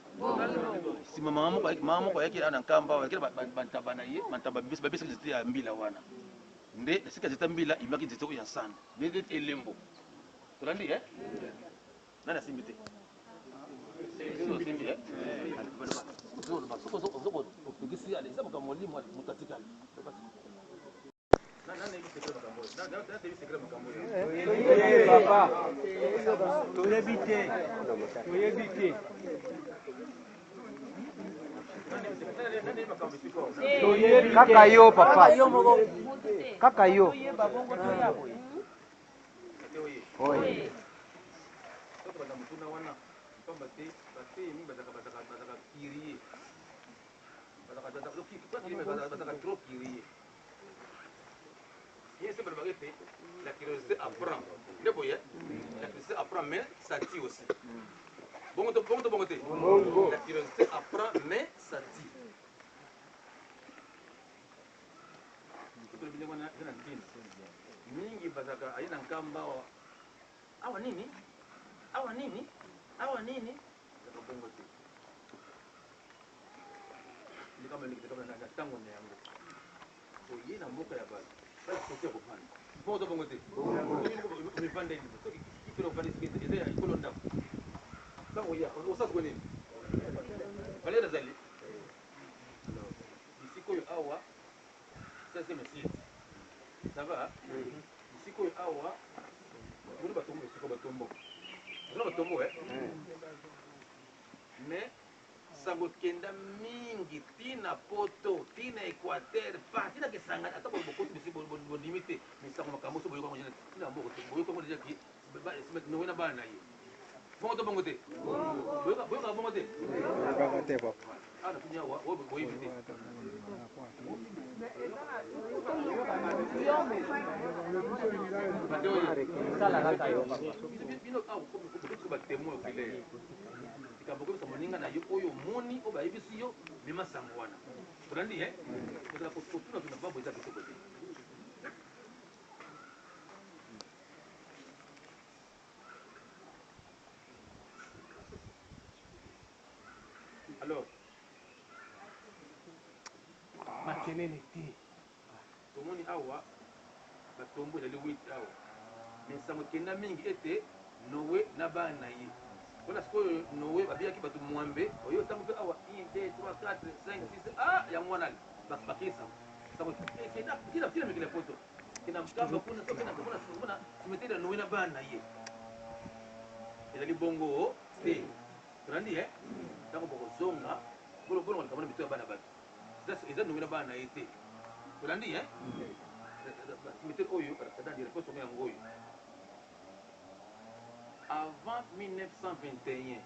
nsima mama moko ayaki na nkamba ayakela bantaba na ye bantaba babesaki nzete ya mbila wana nde esika nzete ya mbila imaki nzete oyo ya nsanda nde elembo tolandi nani asimbi te okokisi eza makambo molimo moto atikali toyebi te kaka yo papa kaka yo la curiosité apprend. La curiosité apprend, mais ça tue aussi. Bon, la curiosité apprend, mais ça tue. Mingi bazaka aina nkamba awa nini bongo te ni kama na tango na yango oye na mboka ya basi basi kotia kopanda bongo bongo te umepanda hivi kitu unafanya sikete ile ya ikolo ndako tango ya usasa kwa nini valera zali isiko yo awa sasa mesi ça va isiko yo awa muri batombo isiko batombo mais sango kenda mingi tina poto tina Équateur pa tina kesanga ata ko bokoto bisi bo limité mais sango makambo so boyo ko ngena tina mboko to boyo ko ngena ki no wena bana yi bongo to bongo te boyo ka bongo te papa ana tunya wa boyo bite bino ka ko ba temo kile ikaboko sa moninga na yo oyo moni o ba yebisi yo mema sango wana tolandi kozala kotuna tuna babo eza kitoko te alors makelele te tomoni awa batombo ezali 8 awa mais sango kenda mingi ete nowe na bana na ye mpona sikoyo nowe babiyaki bato mwambe oyo ntango mpe awa 1 2 3 4 5 6 yango wana bakisa sango tina mikila poto kina mkamba kuna kuna simeteri ya nowe na bana na ye ezali bongo te tolandi ntango bokozonga bolongo likambo na bito ya bana bato eza nowe na bana na ye te tolandi simeteri oyo c'est-à-dire posongo yango oyo avant 1921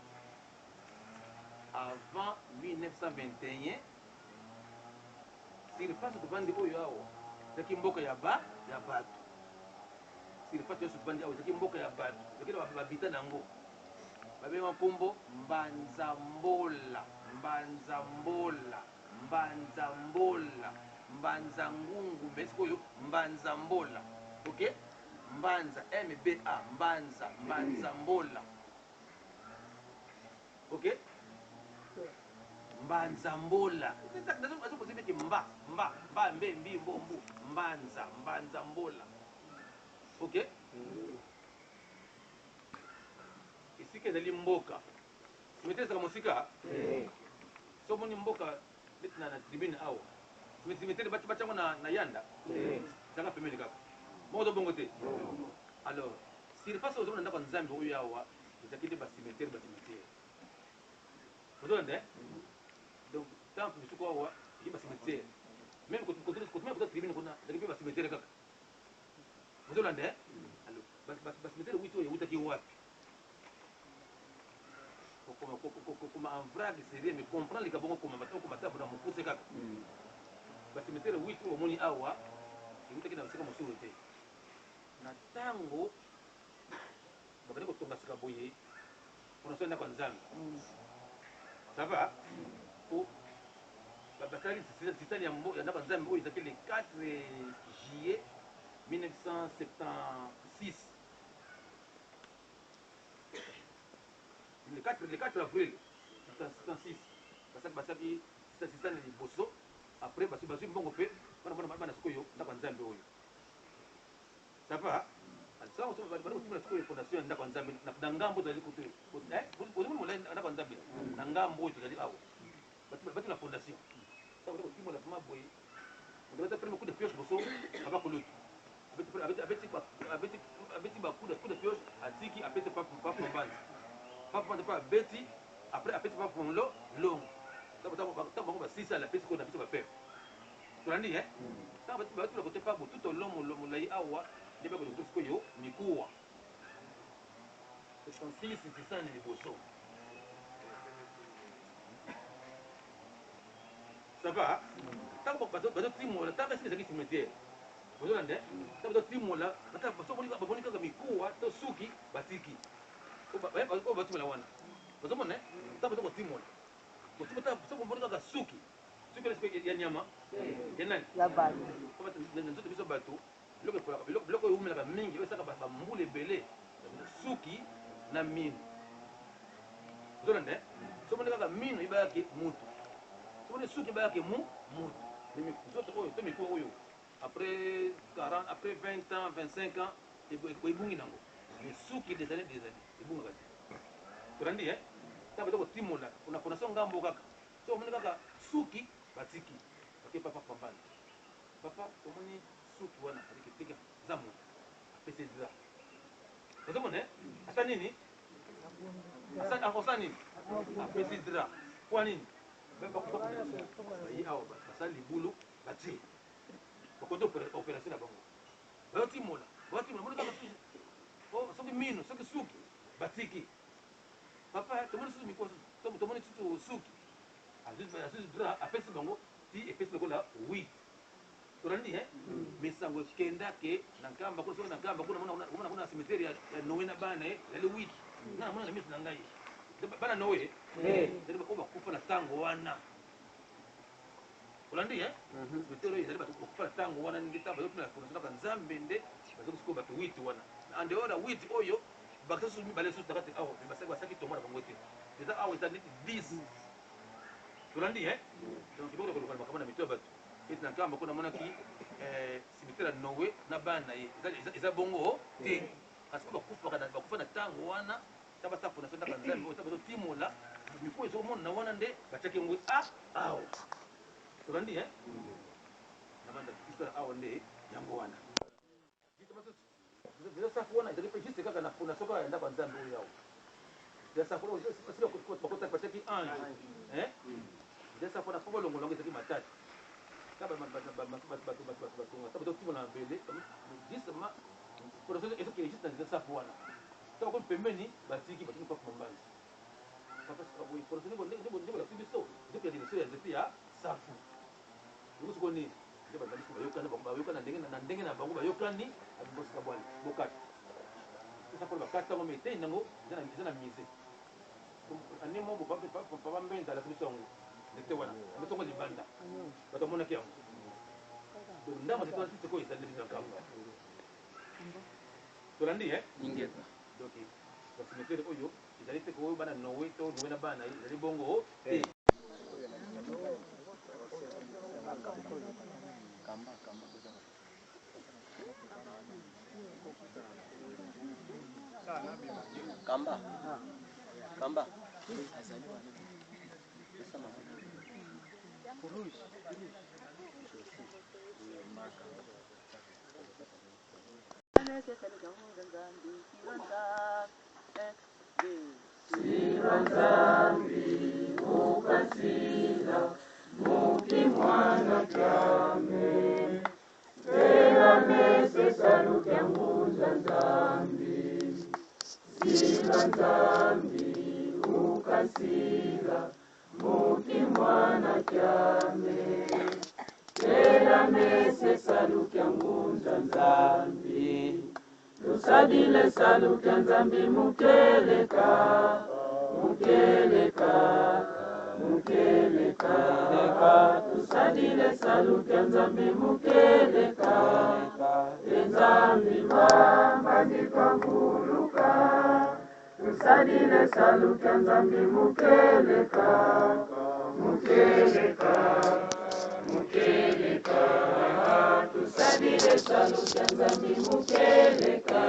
surface tobandi oyo awa ezalaki mboka ya bato surface nyonso tobandi awa ezalaki mboka ya bato ezalaki babita na yango babenga nkombo mbanzambola mbanzambola mbanzambola mbanzangungu mais sikoyo mbanzambola ok mbanza mba mbanza mbanzambola ok mbanzambola azopozibeke mba mbi mbombu mbanzambola ok esika ezali mboka simetesaka mosika somoni mboka neti na tribune awa simetere batiango na yanda zanga pembeni kaka moko tobongo te alors surface ozomona ndako ya nzambe oyo awa ezaki nde basimetere ozolanda donc temple misuku awa eki basimetere même kotomea tribune kuna ezaki mpe basimetere kaka ozolanda alors basimetere witi oyo eutaki wapi kokoma en vrague sérieux mais comprendre lika bongo koma batako komata bona mokuse kaka basimetere witi oyo omoni awa eutaki na bisika mosusu te na ntango bakende kotonga sika boye mpona so ndako ya nzambe sava po basali titani ya ndako ya nzambe oyo ezaki le 4 juillet 1976 le 4 avril 1976 basaki sisani liboso après bazwi mbongo mpe bana sikoyo ndako ya nzambe oyo sava ozomona sikoyo fondation ya ndako ya nzambe na ngambo tozali ozomona molai ndako ya nzambe na ngambo oyo tozali awa bati na fondation otimola vraimen boye odabata prendre coup de pioche boso aba kolutu abeti coup de pioche atiki apesi pape mbanzi pape mbanzi mpe abeti après apesi pape monlo longo ntango bango basisala apesi koyo na biso bapepe tolandi ntango batula kote pabo tout olong molai awa nde bakoto sikoyo mikuwa 66 sisani liboso ça va ntango bazotimola ntango esika ezalaki cimetière ozolande ntango bazotimola baboni kaka mikuwa to suki batiki oyo batimola wana bazomona ntango bazokotimola sobomoni kaka suki ya nyama ya nani nzoto biso bato biloko oyo umelaka mingi esaka bambula ebele suki na mino ozolande soboni kaka mino ebayaki mutu soboni suki ebayaki mutu nzoto oyo to mikuwa oyo après 40 après 20 ans 25 ans ebungi nango mais suki des années ebungaka te tolandi ntango baza kotimola na fondation ngambo kaka so omoni kaka suki batiki bake papa pambani papa omoni suki wana aliki teka za moto apesi dra ozomona asa nini akosa nini apesi dra kwa nini bayi awa basali libulu batie bakonde opération na bango bayotimola moni kaka soki mino soki suki batiki papa tomoni susu miko tomoni susu suki azwi dra apesi bango ti epesi lokola 8 tolandi misango ekendake na nkamba kuna soki na nkamba kuna kuna cimetière ya noe na bana yali 8 nga namona na miso na ngai bana noe ezali oyo bakufa na ntango wana olandi cimetière oyo ezali bakufa na ntango wana nde ntango bazotuna fondation kaka nzambe nde bazoki sikoyo bato 8 wana en dehors ya 8 oyo bakisa susu mibale susu nakati awa basaki tomona bango te eza awa eza neti 10 tolandi donc iboko kolokala makambo na mito ya bato eti na nkamba kuna namonaki cimetière ya noe na bana ye eza bongo te kasi bakufa na ntango wana ta basala fondation ndaka nzambe oyo ta bazotimola mikuwa ezomona na wana nde batiaki yango awa tolandi namanda histoire awa nde yango wana safu wana ezali mpe juste kaka na fondation kaka ya ndako ya nzambe oyo awa safu bakota batiaki ange safu wana po balongolongo ezalaki matati batotimola na mbele justement fondation ezokende juste na safu wana ntango komi pembeni batiki batiki pape mambanzi fondation biso ezokende direction ya nzete ya safu yango sikoni nde bandamisi bayokana na ndenge na bango bayokani abimosika bwani bokata esa mpona bakata yango me etei nango eza na mise ane mo papa mbenza la kubisongo ndete wana bisongo libanda batamona kiyango donc ndama zitwa sisi ko isandeli na kamba tolandi ingeta donc basimetere oyo izali te ko bana nowe to nowe na bana izali bongo te Kamba. Kamba. Sadile salu kanzambi mukeleka, mukeleka, mukeleka. Sadile salu kanzambi mukeleka, enzambi mama nikanguluka. Sadile salu kanzambi mukeleka, mukeleka, mukeleka. Sadile salu kanzambi mukeleka.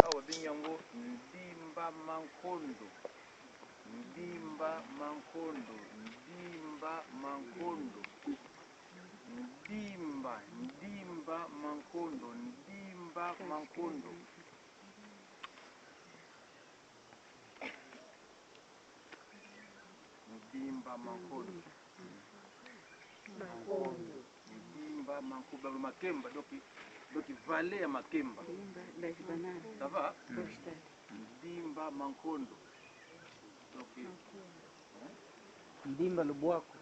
awa binyango ndimba mankondo ndimba mankondo ndimba mankondo ndimba mankondo ndimba mankondo ndimba mankondo ndimba mankondo makemba donc vallée ya makemba ça va ndimba mankondo donc Ndimba Lubwaku.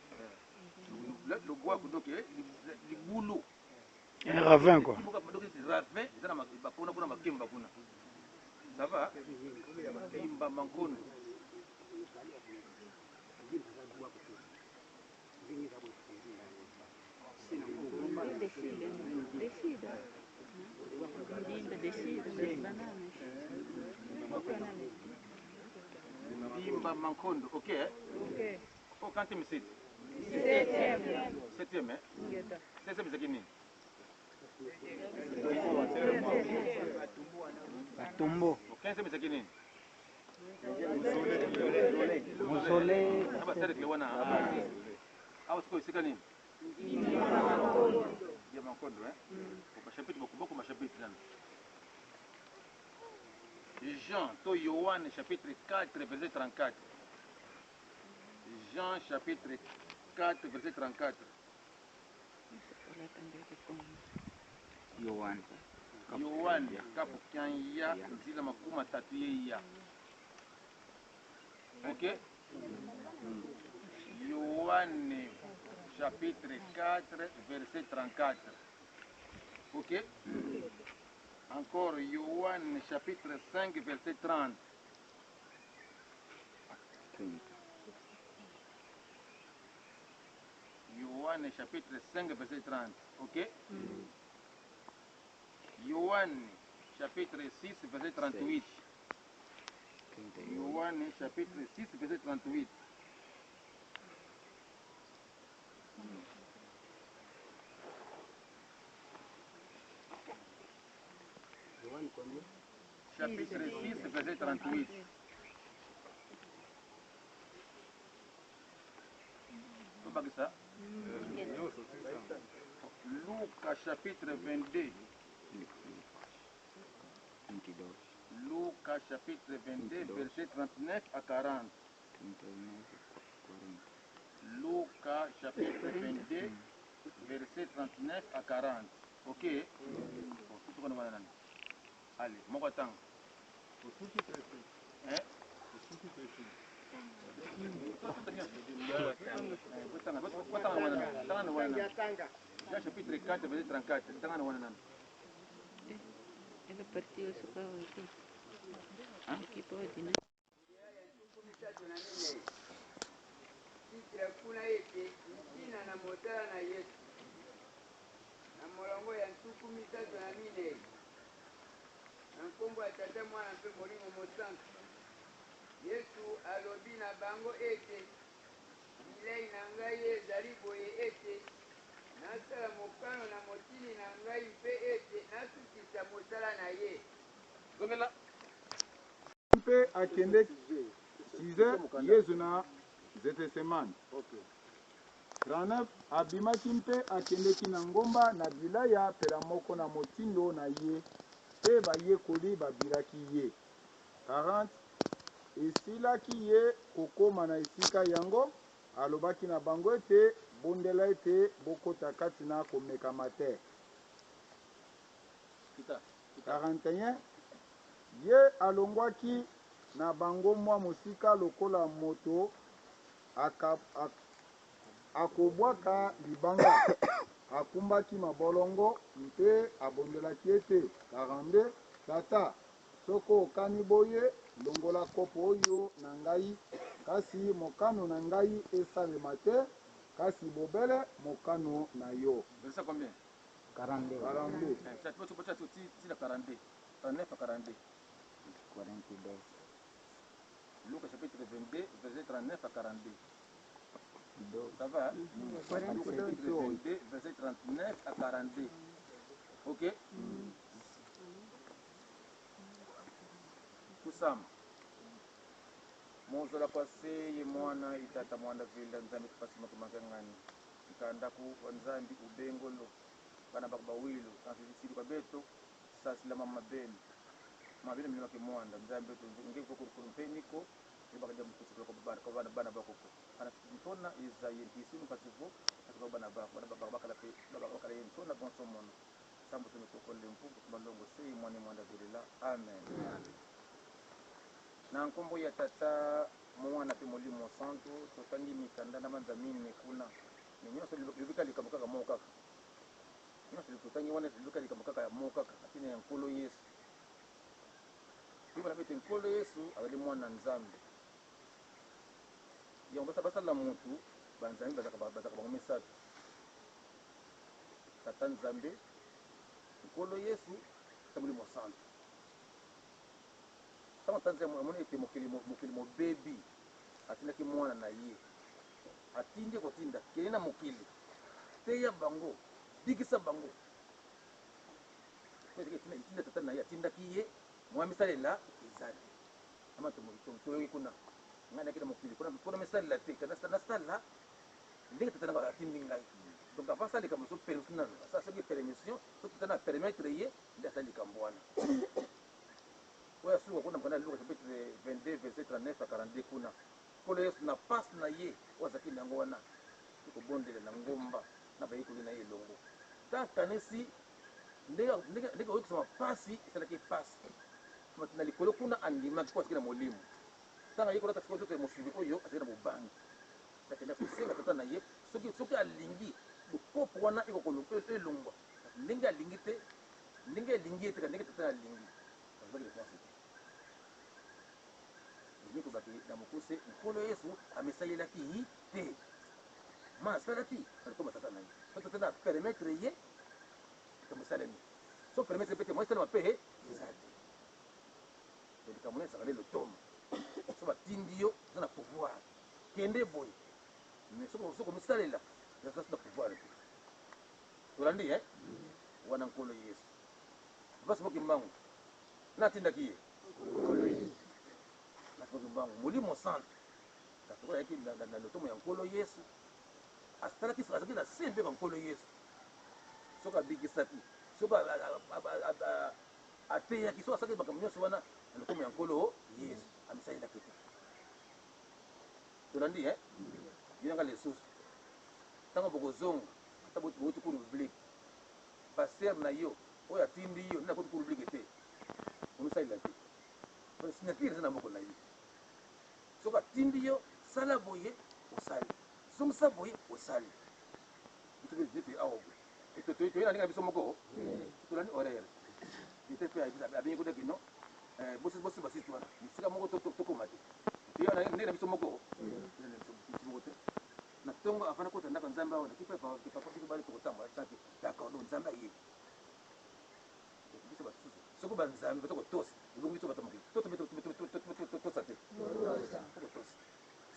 le bois donc les boulots Un ravin quoi. donc ravin ça na kuna makemba kuna ça va ndimba mankondo Ndimba mankondo, ok? Ok. Oh, quand tu me cites? Septième, hein? Septième, c'est qui? Batumbo. Quinzième, c'est qui? Musole. Ah, bah, c'est le wana. Ah, c'est quoi, c'est qui? Ndimba mankondo, hein? Chapitre, beaucoup de chapitres. Jean, to Yohan, chapitre 4, verset 34. Jean, chapitre 4, verset 34. Yohan. Yohan, kapu kanya, zila makuma tatu ya. Ok? Yohan, chapitre 4, verset 34. Ok? Encore Yohan chapitre 5 verset 30. Yohan chapitre 5 verset 30. Ok? Yohan chapitre 6 verset 38. Yohan chapitre 6 verset 38. Chapitre 6 verset 38. Ça? Luc chapitre 22. Luc chapitre 22 verset 39 à 40. Luc chapitre 22 verset 39 à 40. Ok? Allez, mon temps. Hein? chapitre 4 verset 34 tangana wana nani ela partiu isso para hoje aqui pode né kuna ete ntina na motala na Yesu na molongo ya ntuku 34 na nkombo ya Tata Mwana mpe Molimo Mosantu. Yesu alobi na bango ete bilei na ngai ezali boye ete nasala mokano na motini na ngai mpe ete nasukisa mosala na ye. zongela mpe akendeki 6 Yesu na Getsemane. 39 abimaki mpe akendeki na ngomba na bilaya pela moko na motindo na ye mpe bayekoli babiraki ye. 40 esilaki ye kokoma na esika yango alobaki na bango ete bondela ete bokota kati na komekama te. 41 ye alongwaki na bango mwa mosika lokola moto akobwaka libanga akumbaki mabolongo mpe abondelaki ete 42 tata soko okani boye longola kopo oyo na ngai kasi mokano na ngai esalema te kasi bobele mokano na yo. verset combien 42. 42 Luc chapitre 22 verset 39 à 42. Ça va hein? Luc chapitre 22 verset 39 à 42. Ok. Kusama mozola kwase ye mwana itata mwana vila nzambi tupasima kumakangani ikandaku nzambi ubengolo bana bako bawilo kansisili kwa beto sasila mama beni mabele mlima ke mwanda nzambi ngeko kurumpeniko ibakaja mkusikira kwa bana bako ana ntona izaye hisinu pasivo kwa bana bako bakala pe bakala ntona bonso mono sambo tumekokole mpuku kumalongo sei mwana mwanda vila amen. Na nkombo ya tata mwana pe Molimo Santu totangi mikanda na manzamini mekuna nyonso libika likamukaka mokaka nyonso totangi wana libika likamukaka mokaka lakini ya nkolo Yesu bibala bete nkolo Yesu azali mwana nzambe yango basala mutu banzambe bazaka bango misato tata nzambe nkolo Yesu ta Molimo Santu. Sama tanze mwana ete mokili mobebi atindaki mwana na ye atindi kotinda keli na mokili teya bango bikisa bango itinda tata na ye atindaki ye mwa misalela ezali ama toyoki kuna ngai nakita mokili mpona misalela te nasala ndenge tata nanga atindi ngai donc avant ça likambo so permission soki permission so tata na permettre ye nde asali likambo wana oya suka kuna mkanda Luka chapitre 22 verset 39 à 42 kuna kolo Yesu na pasi na ye wazaki nango wana ikobondela na ngomba na bayekoli na ye elongo takanisi ndenge oyokisama pasi esalaki pasi na likolo kuna andimaki po azaki na molimo ntango ayekola kasi kozote mosubi oyo azali na bobangi akenda kosenga tata na ye soki alingi bokopo wana ekokoluka elongwa ndenge alingi te ndenge alingi ete ndenge tata alingi azali reponse tobaki na mokuse nkolo Yesu amesalelaki te ma asalaki alikoma tata na ye so tata na permettre ye ekamosalemi so permettre pe te mwa esalema mpe eza te likambo na ezaka nde lotomo so batindi yo eza na pouvoir kende boye mais soko misalela eza na pouvoir te tolandi wana nkolo Yesu basi moki mbangu natindaki ye mbangu Molimo Santu kasi oyaki na lotomo ya nkolo Yesu asalaki azalaki na se mpe ka nkolo Yesu soki abikisaki soki ateyaki soki asalaki makambo nyonso wana na lotomo ya nkolo Yesu amisalelaki te tolandi binanga lisusu ntango bokozonga ata bouti cour publique paster na yo oyo atindi yo nde akoti cour publique te omisalela te signature eza na moko na ye soki atindi yo sala boye osali zongisa boye osali ete awa boye toyina ndenge na biso moko tolandi horaire ete mpe abengi kodaki no bosimba sisi wana esika moko tokoma te toyina ndenge na biso moko moko te na ntongo afana kota ndako nzambe awa nakipa papa biso bali tokotambola saki d'accord no nzambe ayebi biso basusu soko banzambe batokotosa ebongo biso bato mokili tosa te tokotosa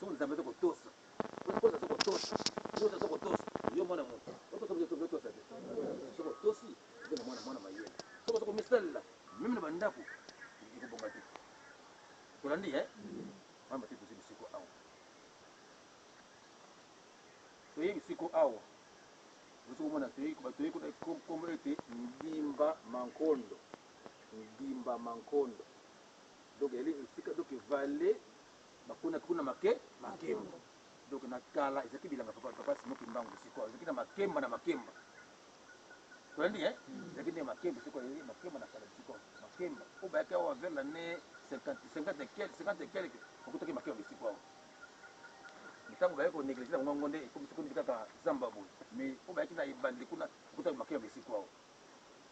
soko nzambe tokotosa koza tokotosa nyonso tokotosa yo mwana moto otosa te sokotosi eza na mwana mayele soko tokomisalela meme na bandako ekobonga te tolandi mamba te tozi bisiko awa toye bisiko awa ozokomona toye kombo ete ndimba mankondo donc eli esika donc vale bakuna makemba donc na kala ezaki bilanga papa simoki mbangu bisiko ezaki na makemba tolandi ezaki nde makemba bisiko makemba na kala bisiko makemba po bayaki awa vers l'année 50 et quelque okutaki makemba bisiko awa ntango bayaki konéglige na ngongo nde ekomi sikondi kaka zamba boye mais po bayaki na ebandeli kuna okutaki makemba bisiko awa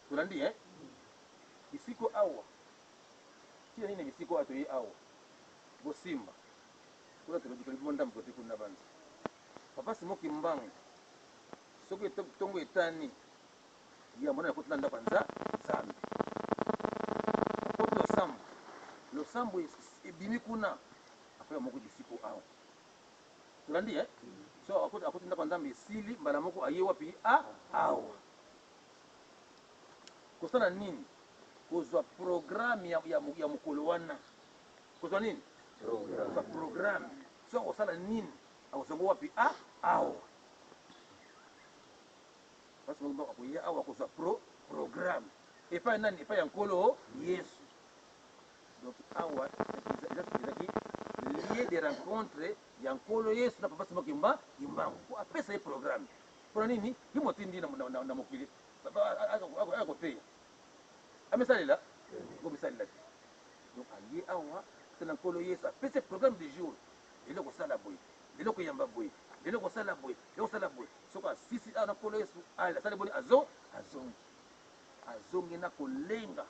tolandi bisiko awa tina nini bisiko awa toye awa bosimba kuna tolobikalibo ndambo kote kuna banza papa simoki mbangu soki ntongo etani ya mwana yakoti na ndako nzambe akoti losambo ebimi kuna akoya moko bisiko awa tolandi so akoti ndako nzambe esili mbala moko aye wapi awa kosala nini kozwa programme ya mokolo wana kozwa nini kozwa programme so akosala nini akozongo wapi awa parce que akoya awa kozwa programme epai nani epai ya nkolo yesu donc awa ezaki lieu de rencontre ya nkolo yesu na papa simoki mbangu po apesa ye programme mpona nini ye motindi na mokili akoteya amisalela komisalela te donc alie awa tena nkolo yesu apesa programme du jour lelo kosala boye lelo koyamba boye lelo kosala boye lelo kosala boye soko asisi awa na nkolo yesu asali boni azongi na kolenga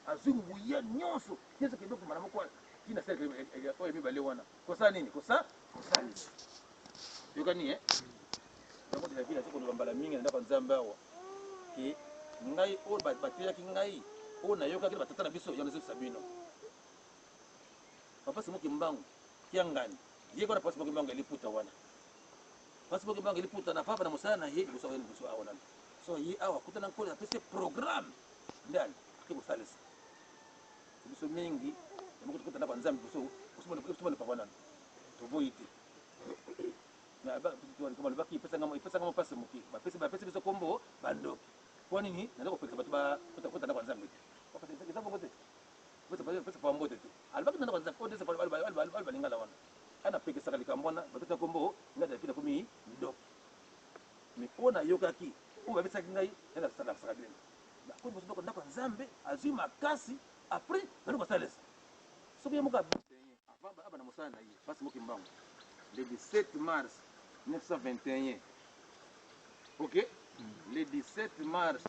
azwi nguya nyonso nyonso kedoko mala moko tina sele oyo mibale wana kosala nini kosalisa yokani yango tena vila sokoloba mbala mingi na ndako nzambe awa ke ngai oyo bateyaki ngai oyo nayokaki na batata na biso yango ezokisa bino papa simoki mbangu kiangani ye kona papa simoki mbangu eliputa wana papa simoki mbangu eliputa na papa na mosala na ye liboso awa liboso awa nani so ye awa kutana nkolo apesi programme ndani ake kosalisa biso mingi yamoko tokota ndako nzambe biso osomona papa nani toboyi te balobaki epesanga mopasi moke bapesi biso kombo bandoki mpo nini naza kopekisa bato kota ndako nzambe te eza bongo te pesa pambote te alobaki ndako nzambe odesa balingala wana anapekisaka likambo wana bapesa kombo ngai napina komi midoki mais mpo nayokaki oyo bapesaki ngai nasalakisaka bino nakoyi boso ndako ndako nzambe azwi makasi après bali kosalisa soki ye moko aba na mosala na ye pasi moki mbangu le 17 mars 1921 ok le 17 mars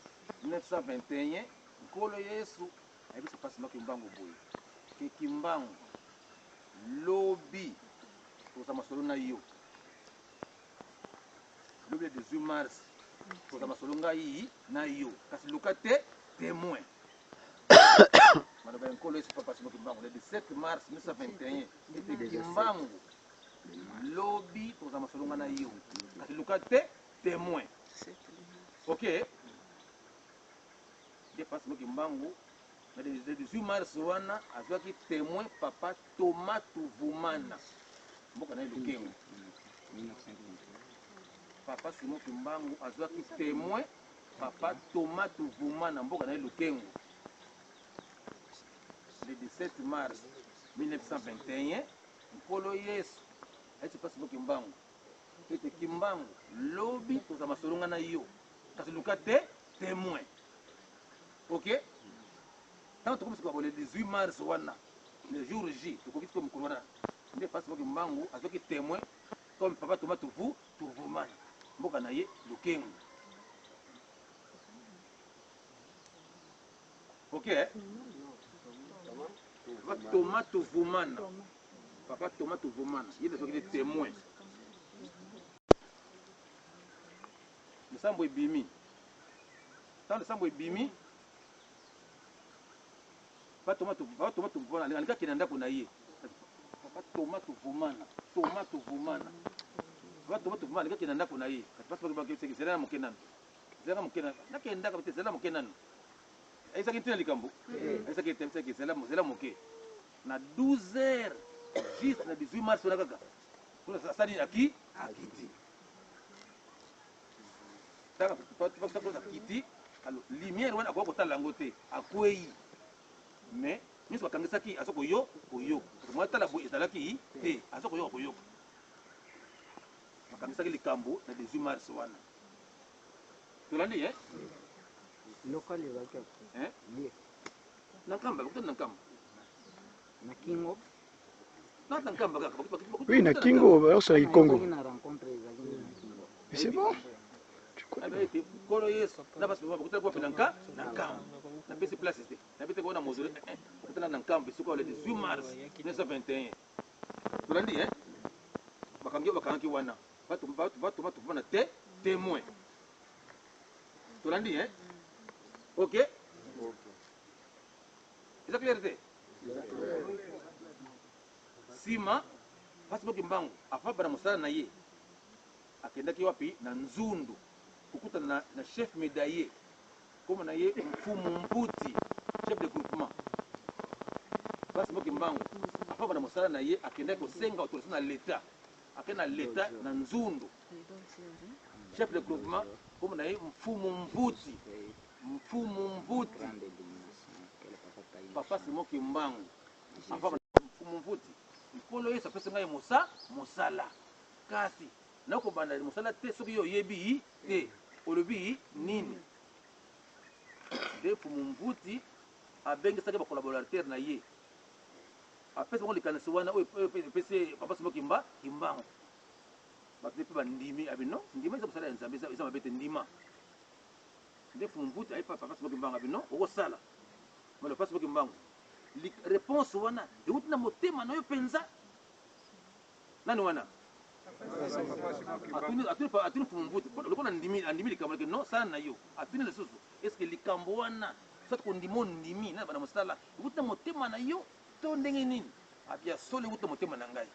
1921 nkolo yesu ayebi pasi moki mbangu boye ke kimbangu lobi koza masolo na yo lobi le 18 mars koza masolo ngai na yo kasi luka te témoin maloba ya nkolo yesu papa simoki mbangu le 17 mars 1921 ete kimbangu lobi toza masolo nga na yo kasi luka te témoin ok de papa simoki mbangu le 18 mars wana azwaki témoin papa Thomas Tuvumana mboka na ye lukengo papa simoki mbangu azwaki témoin papa Thomas Tuvumana mboka na ye lukengo le 17 mars 1921 nkolo yesu ayeti pasi moki mbangu ete kimbangu lobi toza masolonga na yo kasi luka te témoin ok ntango tokomisi kwa le 18 mars wana le jour J tokoki tiko mokolo wana nde Papa Simoki Mbangu azoki témoin comme Papa Thomas Tuvumana mboka na ye Lukengo. OK? Papa Thomas Tuvumana. Papa Thomas Tuvumana, il est témoin. Nous sommes bimi. Dans le sambo bimi. Papa Thomas Tuvumana, les gars qui n'ont pas naïe. Papa Thomas Tuvumana. Papa Thomas Tuvumana, les gars qui n'ont pas naïe. Parce que c'est là mon kenan. C'est là mon kenan. Là qui n'ont pas c'est là mon kenan. Et ça qui est likambo. Et ça qui est c'est là mon kenan. Na 12h juste na 18 mars on a kaka. Kuna sasa ni akiti. Taka kwa kiti. Alors lumière wana kwa kota langote akwei. Mais ni so kangisa ki asoko yo. Moi tala bo ezalaki te asoko yo. Makangisa ki likambo na 18 mars wana. Tulandi Local ezalaki. Nakamba, kuta nakamba. Na Kingo. Oui, na Kingo, alors c'est le Congo. Na rencontre ezalaki na Kingo. Mais c'est bon. Kolo yeso na basi bakutala kwa finanka na nkamba. Na pesi place ici. Na pesi kwa na mozore bakutala na nkamba siko le 18 mars 1921. Tulandi bakangi wana. Batu bana témoin. Tulandi OK? Est-ce clair? Sima Papa Simoki Mbangu afa bana musala na ye akendaki wapi na Nzundu kukutana na chef médaillé comme na ye Mfumu Mputi chef de groupement. Papa Simoki Mbangu afa bana musala na ye akendaki kosenga autorisation na l'état akena l'état na Nzundu chef de groupement comme na ye Mfumu Mputi Papa Simoki Mbangu afa Mfumu Mputi Kolo yeso pesa ngai musala kasi nako banda musala te soki yo yebi te olobi nini de Mfumu Mputi abengi saka ba collaborateur na ye apesa ngo likanisi wana oyo pese Papa Simoki Mbangu bape pe bandimi abino ndima isa kusala nzambe isa mabete ndima de Mfumu Mputi ai Papa Simoki Mbangu abino okosala malo Papa Simoki Mbangu réponse wana euti na motema na yo penza nani wana atuni Mfumu Mputi lokona ndimi likambo lake non sala na yo atuni lisusu est ce que likambo wana soit kondimo ndimi na bana mosala euti na motema na yo to ndenge nini abia sole euti na motema na ngai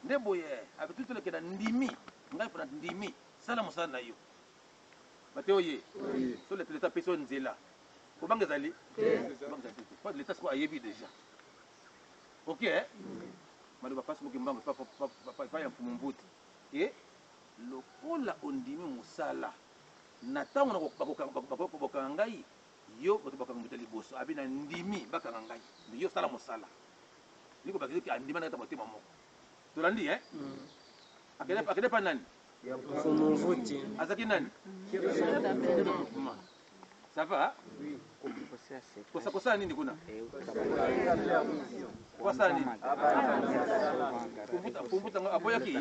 nde boye abitu toleke na ndimi ngai pona ndimi sala mosala na yo bate oye sole leta peso nzela Comment vous allez? Pas de l'État, c'est quoi? Déjà. OK? Je vais passer pas un Mfumu Mputi. Et le kola ondimi musala. Natango na bakangai yo bakanguta liboso abina ndimi bakangai. Yo sala musala. Niko bakiziki andima na motema moko. Tolandi akede pa nani? Mfumu Mputi. Azaki nani? Ça va? Oui. Kosa nini kuna? Kosa nini? Kumbuta aboyaki?